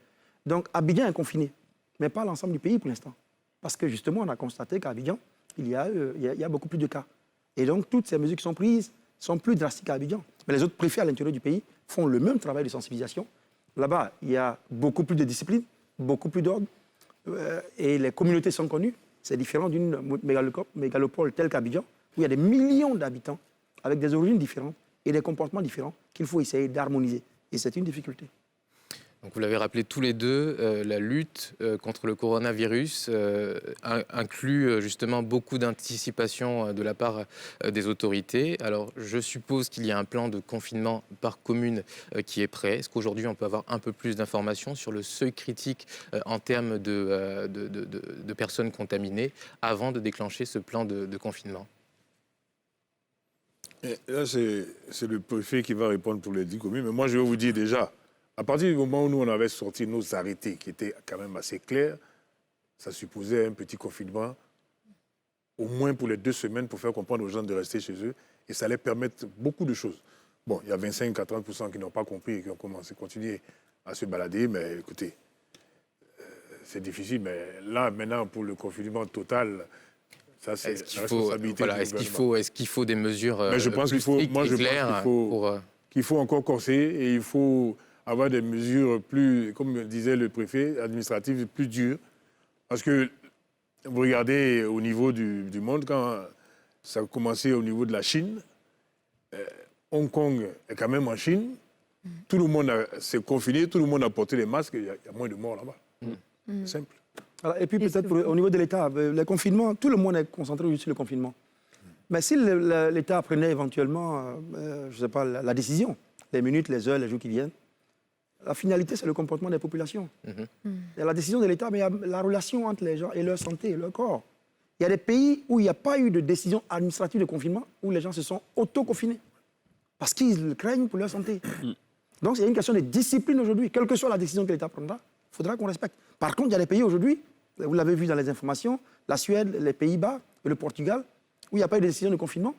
Donc, Abidjan est confiné, mais pas l'ensemble du pays pour l'instant. Parce que justement, on a constaté qu'à Abidjan, il y a beaucoup plus de cas. Et donc, toutes ces mesures qui sont prises sont plus drastiques à Abidjan. Mais les autres préfets à l'intérieur du pays font le même travail de sensibilisation. Là-bas, il y a beaucoup plus de discipline, beaucoup plus d'ordre, et les communautés sont connues. C'est différent d'une mégalopole telle qu'Abidjan, où il y a des millions d'habitants avec des origines différentes et des comportements différents qu'il faut essayer d'harmoniser. Et c'est une difficulté. Donc vous l'avez rappelé tous les deux, la lutte contre le coronavirus inclut justement beaucoup d'anticipation de la part des autorités. Alors je suppose qu'il y a un plan de confinement par commune qui est prêt. Est-ce qu'aujourd'hui on peut avoir un peu plus d'informations sur le seuil critique en termes de personnes contaminées avant de déclencher ce plan de confinement? Et là, c'est le préfet qui va répondre pour les 10 communes. Mais moi, je vais vous dire déjà, à partir du moment où nous, on avait sorti nos arrêtés, qui étaient quand même assez clairs, ça supposait un petit confinement, au moins pour les 2 semaines, pour faire comprendre aux gens de rester chez eux. Et ça allait permettre beaucoup de choses. Bon, il y a 25 à 30% qui n'ont pas compris et qui ont commencé à continuer à se balader. Mais écoutez, c'est difficile. Mais là, maintenant, pour le confinement total... Ça, c'est la responsabilité du gouvernement. Est-ce qu'il faut des mesures Mais je pense plus strictes et claires qu'il faut encore corser et il faut avoir des mesures plus, comme disait le préfet, administratives plus dures. Parce que vous regardez au niveau du monde, quand ça a commencé au niveau de la Chine, Hong Kong est quand même en Chine, tout le monde s'est confiné, tout le monde a porté les masques, il y a moins de morts là-bas. C'est simple. Alors, et puis peut-être au niveau de l'État, le confinement, tout le monde est concentré sur le confinement. Mais si l'État prenait éventuellement, je ne sais pas, la décision, les minutes, les heures, les jours qui viennent, la finalité, c'est le comportement des populations. Il y a la décision de l'État, mais il y a la relation entre les gens et leur santé, leur corps. Il y a des pays où il n'y a pas eu de décision administrative de confinement, où les gens se sont auto-confinés, parce qu'ils craignent pour leur santé. Donc, il y a une question de discipline aujourd'hui. Quelle que soit la décision que l'État prendra, il faudra qu'on respecte. Par contre, il y a des pays aujourd'hui, vous l'avez vu dans les informations, la Suède, les Pays-Bas et le Portugal, où il n'y a pas eu de décision de confinement.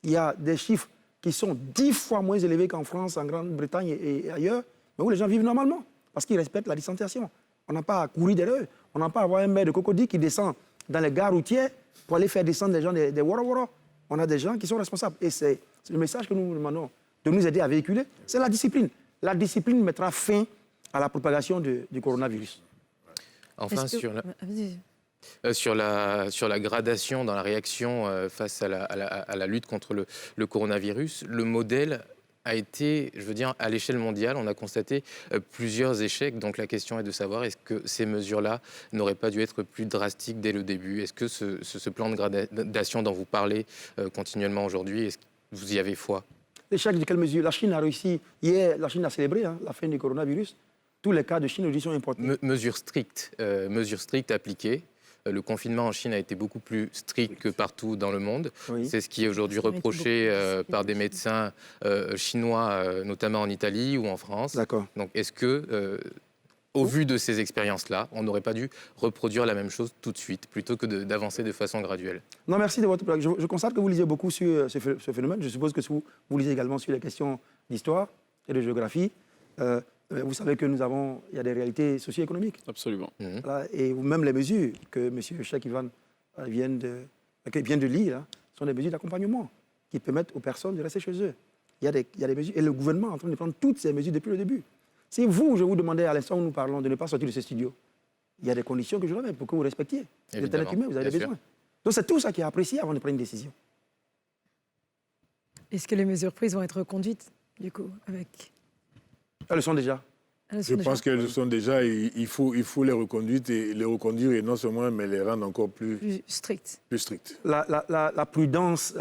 Il y a des chiffres qui sont 10 fois moins élevés qu'en France, en Grande-Bretagne et ailleurs, mais où les gens vivent normalement, parce qu'ils respectent la distanciation. On n'a pas à courir derrière eux. On n'a pas à avoir un maire de Cocody qui descend dans les gares routières pour aller faire descendre les gens des Wara-Wara. On a des gens qui sont responsables. Et c'est le message que nous vous demandons de nous aider à véhiculer, c'est la discipline. La discipline mettra fin à la propagation du coronavirus. Enfin, sur la gradation dans la réaction face à la lutte contre le coronavirus, le modèle a été, je veux dire, à l'échelle mondiale, on a constaté plusieurs échecs. Donc la question est de savoir, est-ce que ces mesures-là n'auraient pas dû être plus drastiques dès le début? Est-ce que ce plan de gradation dont vous parlez continuellement aujourd'hui, est-ce que vous y avez foi? L'échec de quelle mesure? La Chine a réussi. Hier, la Chine a célébré la fin du coronavirus. Tous les cas de Chine aujourd'hui sont importés. Mesures strictes appliquées. Le confinement en Chine a été beaucoup plus strict que partout dans le monde. Oui. C'est ce qui est aujourd'hui reproché par des médecins chinois, notamment en Italie ou en France. D'accord. Donc est-ce que, au vu de ces expériences-là, on n'aurait pas dû reproduire la même chose tout de suite, plutôt que d'avancer de façon graduelle? Non, merci de votre blague. Je constate que vous lisez beaucoup sur ce phénomène. Je suppose que vous lisez également sur les questions d'histoire et de géographie. Vous savez que il y a des réalités socio-économiques. Absolument. Voilà, et même les mesures que M. Cheikh Ivan vient de lire là, sont des mesures d'accompagnement qui permettent aux personnes de rester chez eux. Il y a des mesures, et le gouvernement est en train de prendre toutes ces mesures depuis le début. Si je vous demandais à l'instant où nous parlons de ne pas sortir de ce studio, il y a des conditions que je dois mettre pour que vous respectiez. Vous êtes un être humain, vous avez des besoins. Donc c'est tout ça qui est apprécié avant de prendre une décision. Est-ce que les mesures prises vont être reconduites, du coup, avec... Elles le sont déjà. Je pense qu'elles sont déjà, il faut les reconduire et non seulement, mais les rendre encore plus strictes. La prudence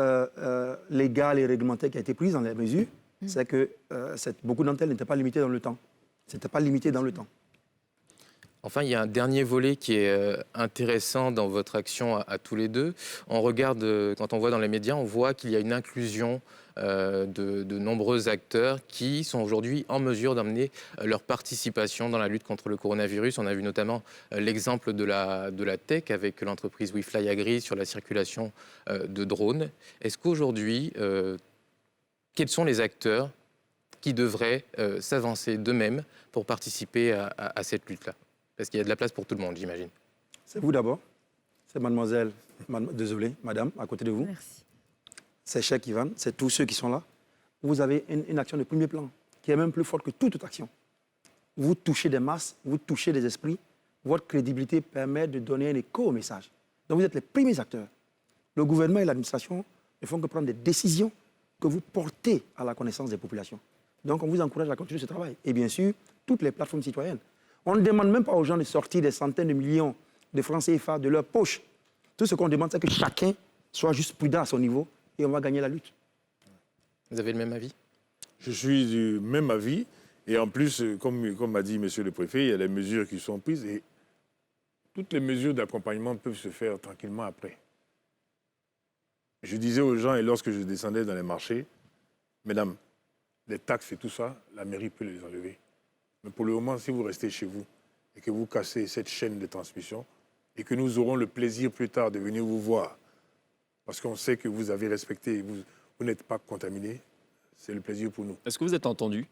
légale et réglementaire qui a été prise dans les mesures, c'est que beaucoup d'entre elles n'étaient pas limitées dans le temps. C'était pas limité dans le temps. Enfin, il y a un dernier volet qui est intéressant dans votre action à tous les deux. On regarde, quand on voit dans les médias, on voit qu'il y a une inclusion de nombreux acteurs qui sont aujourd'hui en mesure d'amener leur participation dans la lutte contre le coronavirus. On a vu notamment l'exemple de la tech avec l'entreprise WeFly Agri sur la circulation de drones. Est-ce qu'aujourd'hui, quels sont les acteurs qui devraient s'avancer d'eux-mêmes pour participer à cette lutte-là? Parce qu'il y a de la place pour tout le monde, j'imagine. C'est vous d'abord. C'est mademoiselle, désolé, madame, à côté de vous. Merci. C'est Cheikh Ivan, c'est tous ceux qui sont là. Vous avez une action de premier plan qui est même plus forte que toute autre action. Vous touchez des masses, vous touchez des esprits. Votre crédibilité permet de donner un écho au message. Donc vous êtes les premiers acteurs. Le gouvernement et l'administration ne font que prendre des décisions que vous portez à la connaissance des populations. Donc on vous encourage à continuer ce travail. Et bien sûr, toutes les plateformes citoyennes. On ne demande même pas aux gens de sortir des centaines de millions de francs CFA de leur poche. Tout ce qu'on demande, c'est que chacun soit juste prudent à son niveau et on va gagner la lutte. Vous avez le même avis? Je suis du même avis. Et en plus, comme m'a dit monsieur le préfet, il y a des mesures qui sont prises et toutes les mesures d'accompagnement peuvent se faire tranquillement après. Je disais aux gens, et lorsque je descendais dans les marchés, mesdames, les taxes et tout ça, la mairie peut les enlever. Mais pour le moment, si vous restez chez vous et que vous cassez cette chaîne de transmission et que nous aurons le plaisir plus tard de venir vous voir, parce qu'on sait que vous avez respecté, vous n'êtes pas contaminé, c'est le plaisir pour nous. Est-ce que vous êtes entendu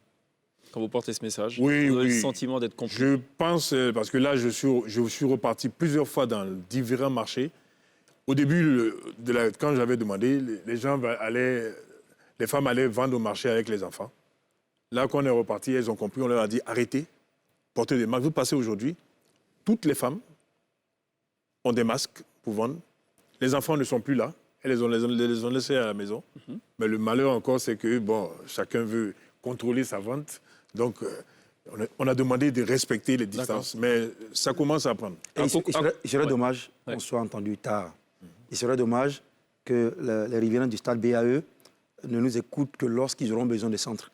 quand vous portez ce message? Oui, vous avez oui. le sentiment d'être compris? Je pense, parce que là, je suis reparti plusieurs fois dans différents marchés. Au début, quand j'avais demandé, les femmes allaient vendre au marché avec les enfants. Là, quand on est reparti, elles ont compris, on leur a dit arrêtez, portez des masques. Vous passez aujourd'hui, toutes les femmes ont des masques pour vendre. Les enfants ne sont plus là, elles les ont laissés à la maison. Mais le malheur encore, c'est que chacun veut contrôler sa vente. Donc, on a demandé de respecter les distances, mais ça commence à prendre. Il serait dommage qu'on soit entendu tard. Il serait dommage que les riverains du stade BAE ne nous écoutent que lorsqu'ils auront besoin de centres.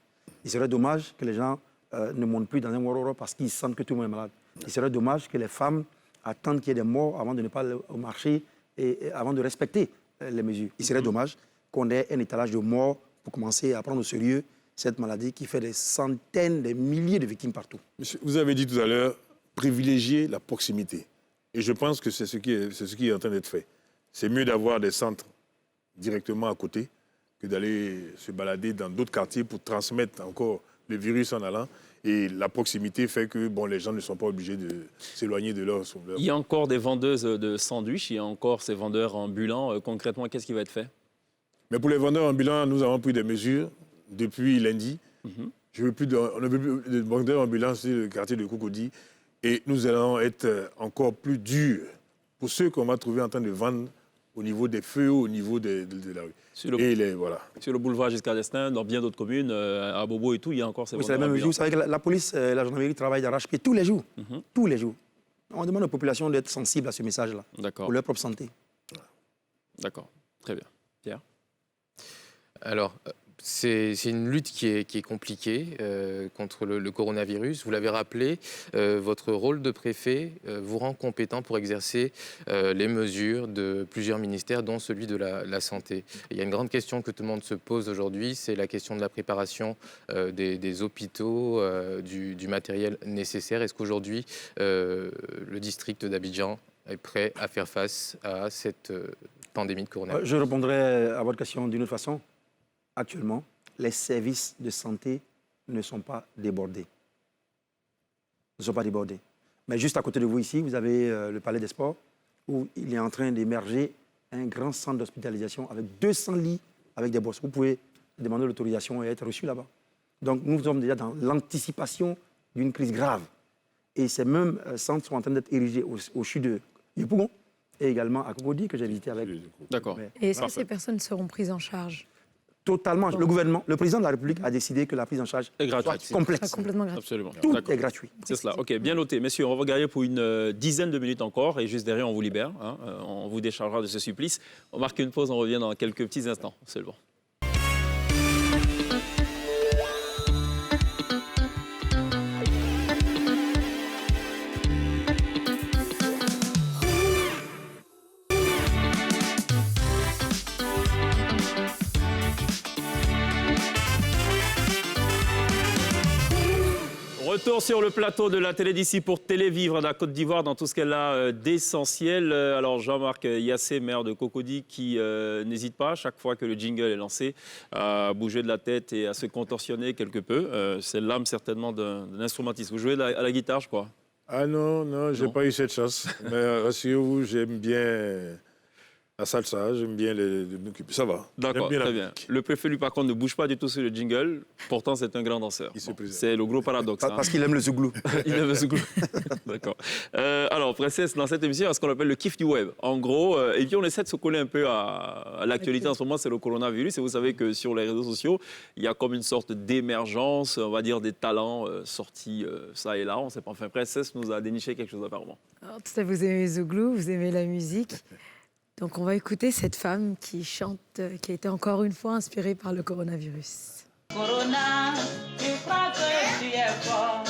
Il serait dommage que les gens ne montent plus dans un Wororo parce qu'ils sentent que tout le monde est malade. Il serait dommage que les femmes attendent qu'il y ait des morts avant de ne pas aller au marché et avant de respecter les mesures. Il serait dommage qu'on ait un étalage de morts pour commencer à prendre au sérieux cette maladie qui fait des centaines, des milliers de victimes partout. Monsieur, vous avez dit tout à l'heure, privilégier la proximité. Et je pense que c'est ce qui est en train d'être fait. C'est mieux d'avoir des centres directement à côté que d'aller se balader dans d'autres quartiers pour transmettre encore le virus en allant. Et la proximité fait que les gens ne sont pas obligés de s'éloigner de leur... Il y a encore des vendeuses de sandwichs, il y a encore ces vendeurs ambulants. Concrètement, qu'est-ce qui va être fait? Mais pour les vendeurs ambulants, nous avons pris des mesures depuis lundi. On ne veut plus de vendeurs ambulants sur le quartier de Cocody. Et nous allons être encore plus durs pour ceux qu'on va trouver en train de vendre au niveau des feux, au niveau de la rue. Sur le boulevard Giscard d'Estaing, dans bien d'autres communes, à Bobo et tout, il y a encore ces vendeurs ambulants. Vous savez que la police et la gendarmerie travaillent d'arrache-pied tous les jours. Tous les jours. On demande aux populations d'être sensibles à ce message-là, pour leur propre santé. D'accord, très bien. Pierre? Alors, c'est une lutte qui est compliquée contre le coronavirus. Vous l'avez rappelé, votre rôle de préfet vous rend compétent pour exercer les mesures de plusieurs ministères, dont celui de la santé. Il y a une grande question que tout le monde se pose aujourd'hui, c'est la question de la préparation des hôpitaux, du matériel nécessaire. Est-ce qu'aujourd'hui, le district d'Abidjan est prêt à faire face à cette pandémie de coronavirus? Je répondrai à votre question d'une autre façon. Actuellement, les services de santé ne sont pas débordés. Ne sont pas débordés. Mais juste à côté de vous ici, vous avez le Palais des Sports, où il est en train d'émerger un grand centre d'hospitalisation avec 200 lits avec des bourses. Vous pouvez demander l'autorisation et être reçu là-bas. Donc nous sommes déjà dans l'anticipation d'une crise grave. Et ces mêmes centres sont en train d'être érigés au CHU de Yopougon et également à Cocody, que j'ai visité avec. D'accord. Et est-ce que ces personnes seront prises en charge? Totalement. Le gouvernement, le président de la République a décidé que la prise en charge est gratuite. soit complète. Complètement gratuit. Absolument. Tout est gratuit. C'est cela. OK, bien noté. Messieurs, on va gagner pour une dizaine de minutes encore et juste derrière, on vous libère. Hein. On vous déchargera de ce supplice. On marque une pause, on revient dans quelques petits instants seulement. Retour sur le plateau de la télé d'ici pour Télévivre la Côte d'Ivoire dans tout ce qu'elle a d'essentiel. Alors Jean-Marc Yassé, maire de Cocody, qui n'hésite pas, chaque fois que le jingle est lancé, à bouger de la tête et à se contorsionner quelque peu. C'est l'âme certainement d'un instrumentiste. Vous jouez à la guitare, je crois? Ah non, j'ai pas eu cette chance. Mais rassurez-vous, j'aime bien la salsa, j'aime bien les... Ça va. D'accord, très bien. Le préfet, lui, par contre, ne bouge pas du tout sur le jingle. Pourtant, c'est un grand danseur. C'est le gros paradoxe. Parce qu'il aime le zouglou. Il aime le zouglou. D'accord. Alors, Princesse, dans cette émission, il y a ce qu'on appelle le kiff du web. En gros, et puis on essaie de se coller un peu à l'actualité en ce moment, c'est le coronavirus. Et vous savez que sur les réseaux sociaux, il y a comme une sorte d'émergence, on va dire, des talents sortis ça et là. On ne sait pas. Enfin, Princesse nous a déniché quelque chose apparemment. Alors, tout ça, vous aimez le zouglou, vous aimez la musique. Donc, on va écouter cette femme qui chante, qui a été encore une fois inspirée par le coronavirus. Corona, tu crois que tu es fort,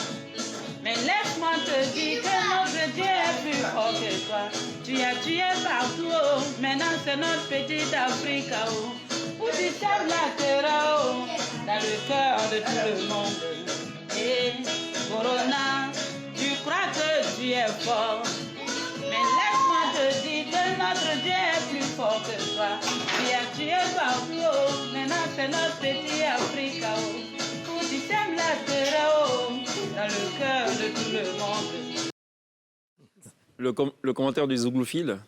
mais laisse-moi te dire que notre Dieu est plus fort que toi. Tu as tué partout, oh. Maintenant c'est notre petite Afrique, oh, où tu sèmes la terreur, oh, dans le cœur de tout le monde. Et Corona, tu crois que tu es fort, mais laisse-moi te dire que notre Dieu est plus fort que toi. Tu as tué partout, oh. Maintenant c'est notre petit Afrique, oh, où tu sèmes la terreur, oh, dans le cœur de tout le monde. Le commentaire du zouglophile.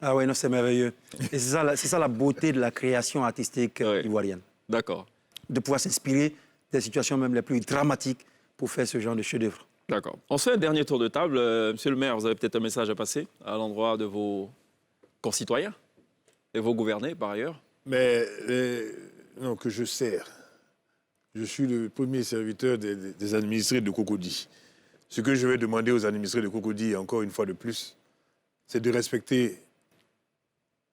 Ah ouais, non, c'est merveilleux. Et c'est ça la beauté de la création artistique ivoirienne. D'accord. De pouvoir s'inspirer des situations même les plus dramatiques pour faire ce genre de chef-d'œuvre. D'accord. On se fait un dernier tour de table. Monsieur le maire, vous avez peut-être un message à passer à l'endroit de vos concitoyens et vos gouvernés, par ailleurs. Mais non, que je sers. Je suis le premier serviteur des administrés de Cocody. Ce que je vais demander aux administrés de Cocody, encore une fois de plus, c'est de respecter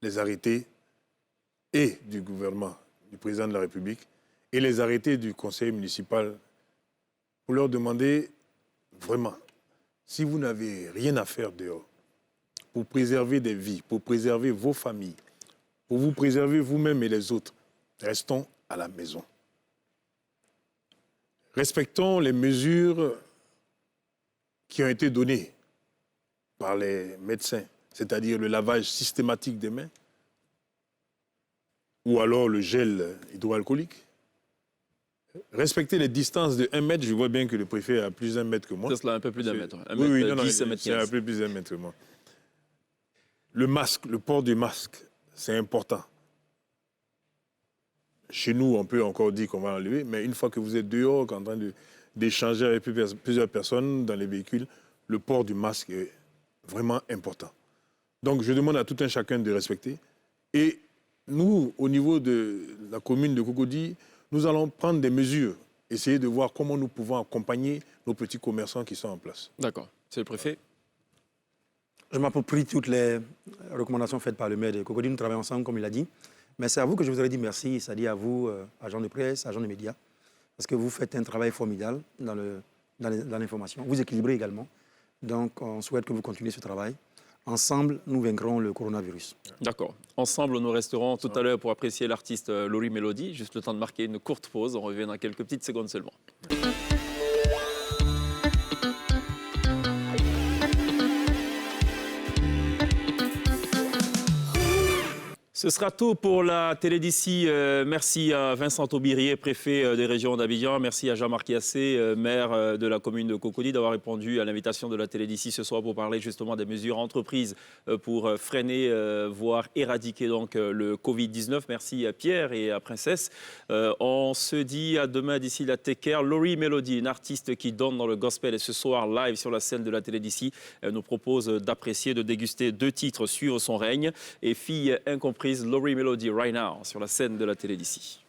les arrêtés et du gouvernement, du président de la République, et les arrêtés du conseil municipal, pour leur demander vraiment, si vous n'avez rien à faire dehors, pour préserver des vies, pour préserver vos familles, pour vous préserver vous-même et les autres, restons à la maison. Respectons les mesures qui ont été données par les médecins, c'est-à-dire le lavage systématique des mains, ou alors le gel hydroalcoolique. Respectez les distances de 1 mètre. Je vois bien que le préfet a plus d'1 mètre que moi. C'est cela, un peu plus d'1 mètre. Oui, non, 10, 1 mètre 15. C'est un peu plus d'1 mètre que moi. Le masque, le port du masque, c'est important. Chez nous, on peut encore dire qu'on va enlever, mais une fois que vous êtes dehors, en train d'échanger avec plusieurs personnes dans les véhicules, le port du masque est vraiment important. Donc, je demande à tout un chacun de respecter. Et nous, au niveau de la commune de Cocody, nous allons prendre des mesures, essayer de voir comment nous pouvons accompagner nos petits commerçants qui sont en place. D'accord. C'est le préfet. Je m'approprie toutes les recommandations faites par le maire de Cocody. Nous travaillons ensemble, comme il a dit. Mais c'est à vous que je voudrais dire merci, c'est-à-dire à vous, agents de presse, agents de médias, parce que vous faites un travail formidable dans l'information. Vous équilibrez également. Donc, on souhaite que vous continuiez ce travail. Ensemble, nous vaincrons le coronavirus. D'accord. Ensemble, nous resterons tout à l'heure pour apprécier l'artiste Laurie Mélodie. Juste le temps de marquer une courte pause. On revient dans quelques petites secondes seulement. Ce sera tout pour la télé d'ici. Merci à Vincent Aubirier, préfet des régions d'Abidjan. Merci à Jean-Marc Yassé, maire de la commune de Cocody, d'avoir répondu à l'invitation de la télé d'ici ce soir pour parler justement des mesures entreprises pour freiner, voire éradiquer donc le Covid-19. Merci à Pierre et à Princesse. On se dit à demain d'ici la Take Care. Laurie Mélodie, une artiste qui donne dans le gospel et ce soir live sur la scène de la télé d'ici, elle nous propose d'apprécier, de déguster 2 titres, Suivre son règne et Fille incomprise. Laurie Mélodie, right now, sur la scène de la télé d'ici.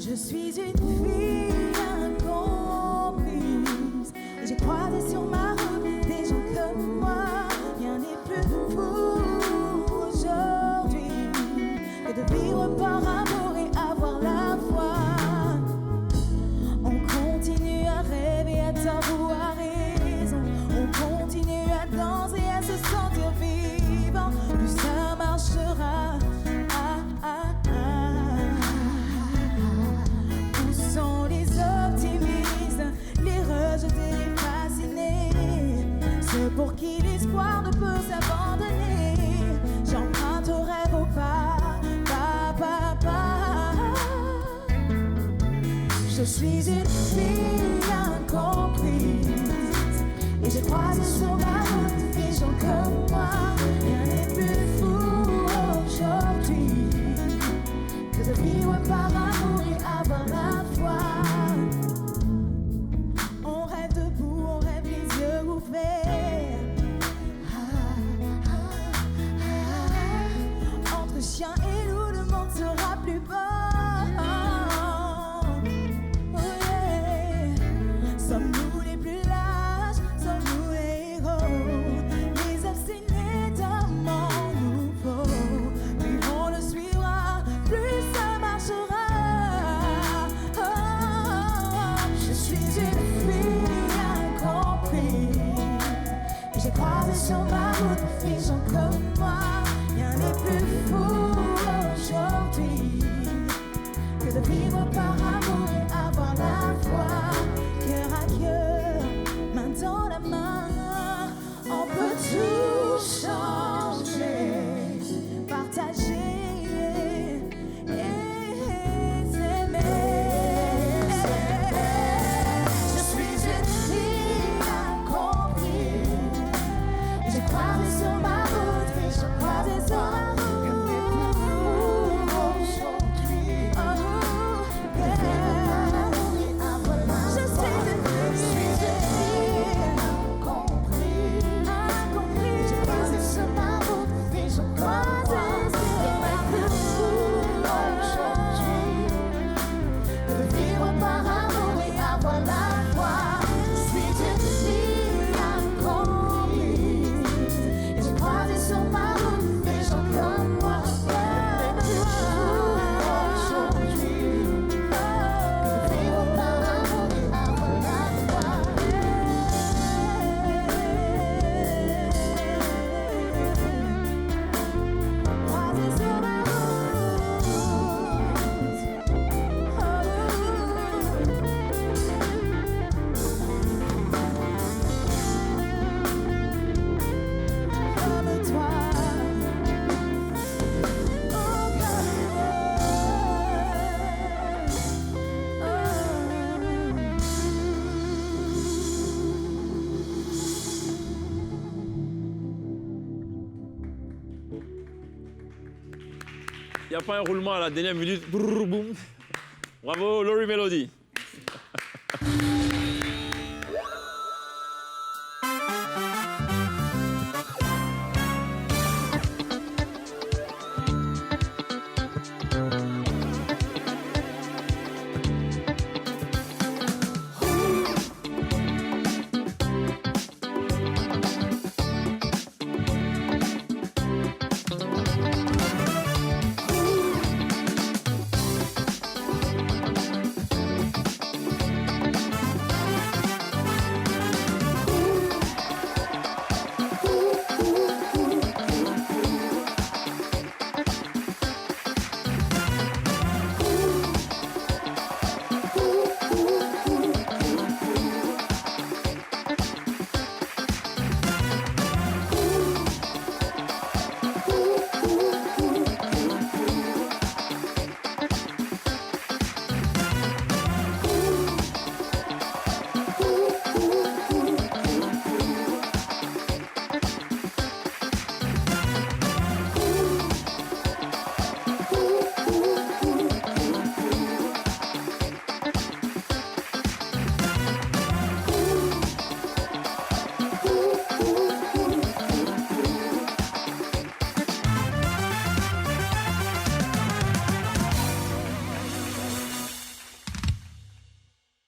Je suis une fille incomprise et j'ai croisé sur ma route des gens comme moi. Rien n'est plus fou aujourd'hui que de vivre par amour et avoir la foi. On continue à rêver, à t'avoir raison. On continue à danser, à se sentir vivant. Plus ça marchera. Pour qui l'espoir ne peut s'abandonner, j'emprunte au rêve au pas. Je suis une fille incomprise et j'ai croisé sur ma route des gens comme moi. Rien n'est plus fou aujourd'hui que de vivre par amour et avoir la foi. On rêve debout, on rêve les yeux ouverts. Chien et loup, le monde sera plus beau. Oh yeah. Sommes-nous les plus lâches, sommes-nous les héros, les obstinés d'un monde nouveau. Plus on le suivra, plus ça marchera. Oh, je suis une fille incomprise et j'ai croisé sur ma route des gens comme moi. Rien n'est plus fou aujourd'hui que de vivre par amour et avoir la foi. Cœur à cœur, main dans la main, on peut tout changer, partager et s'aimer. Je suis une fille incomprise et j'ai croisé sur ma route et je croisé sur ma route. Il n'y a pas un roulement à la dernière minute. Brrr, boum. Bravo, Laurie Melody.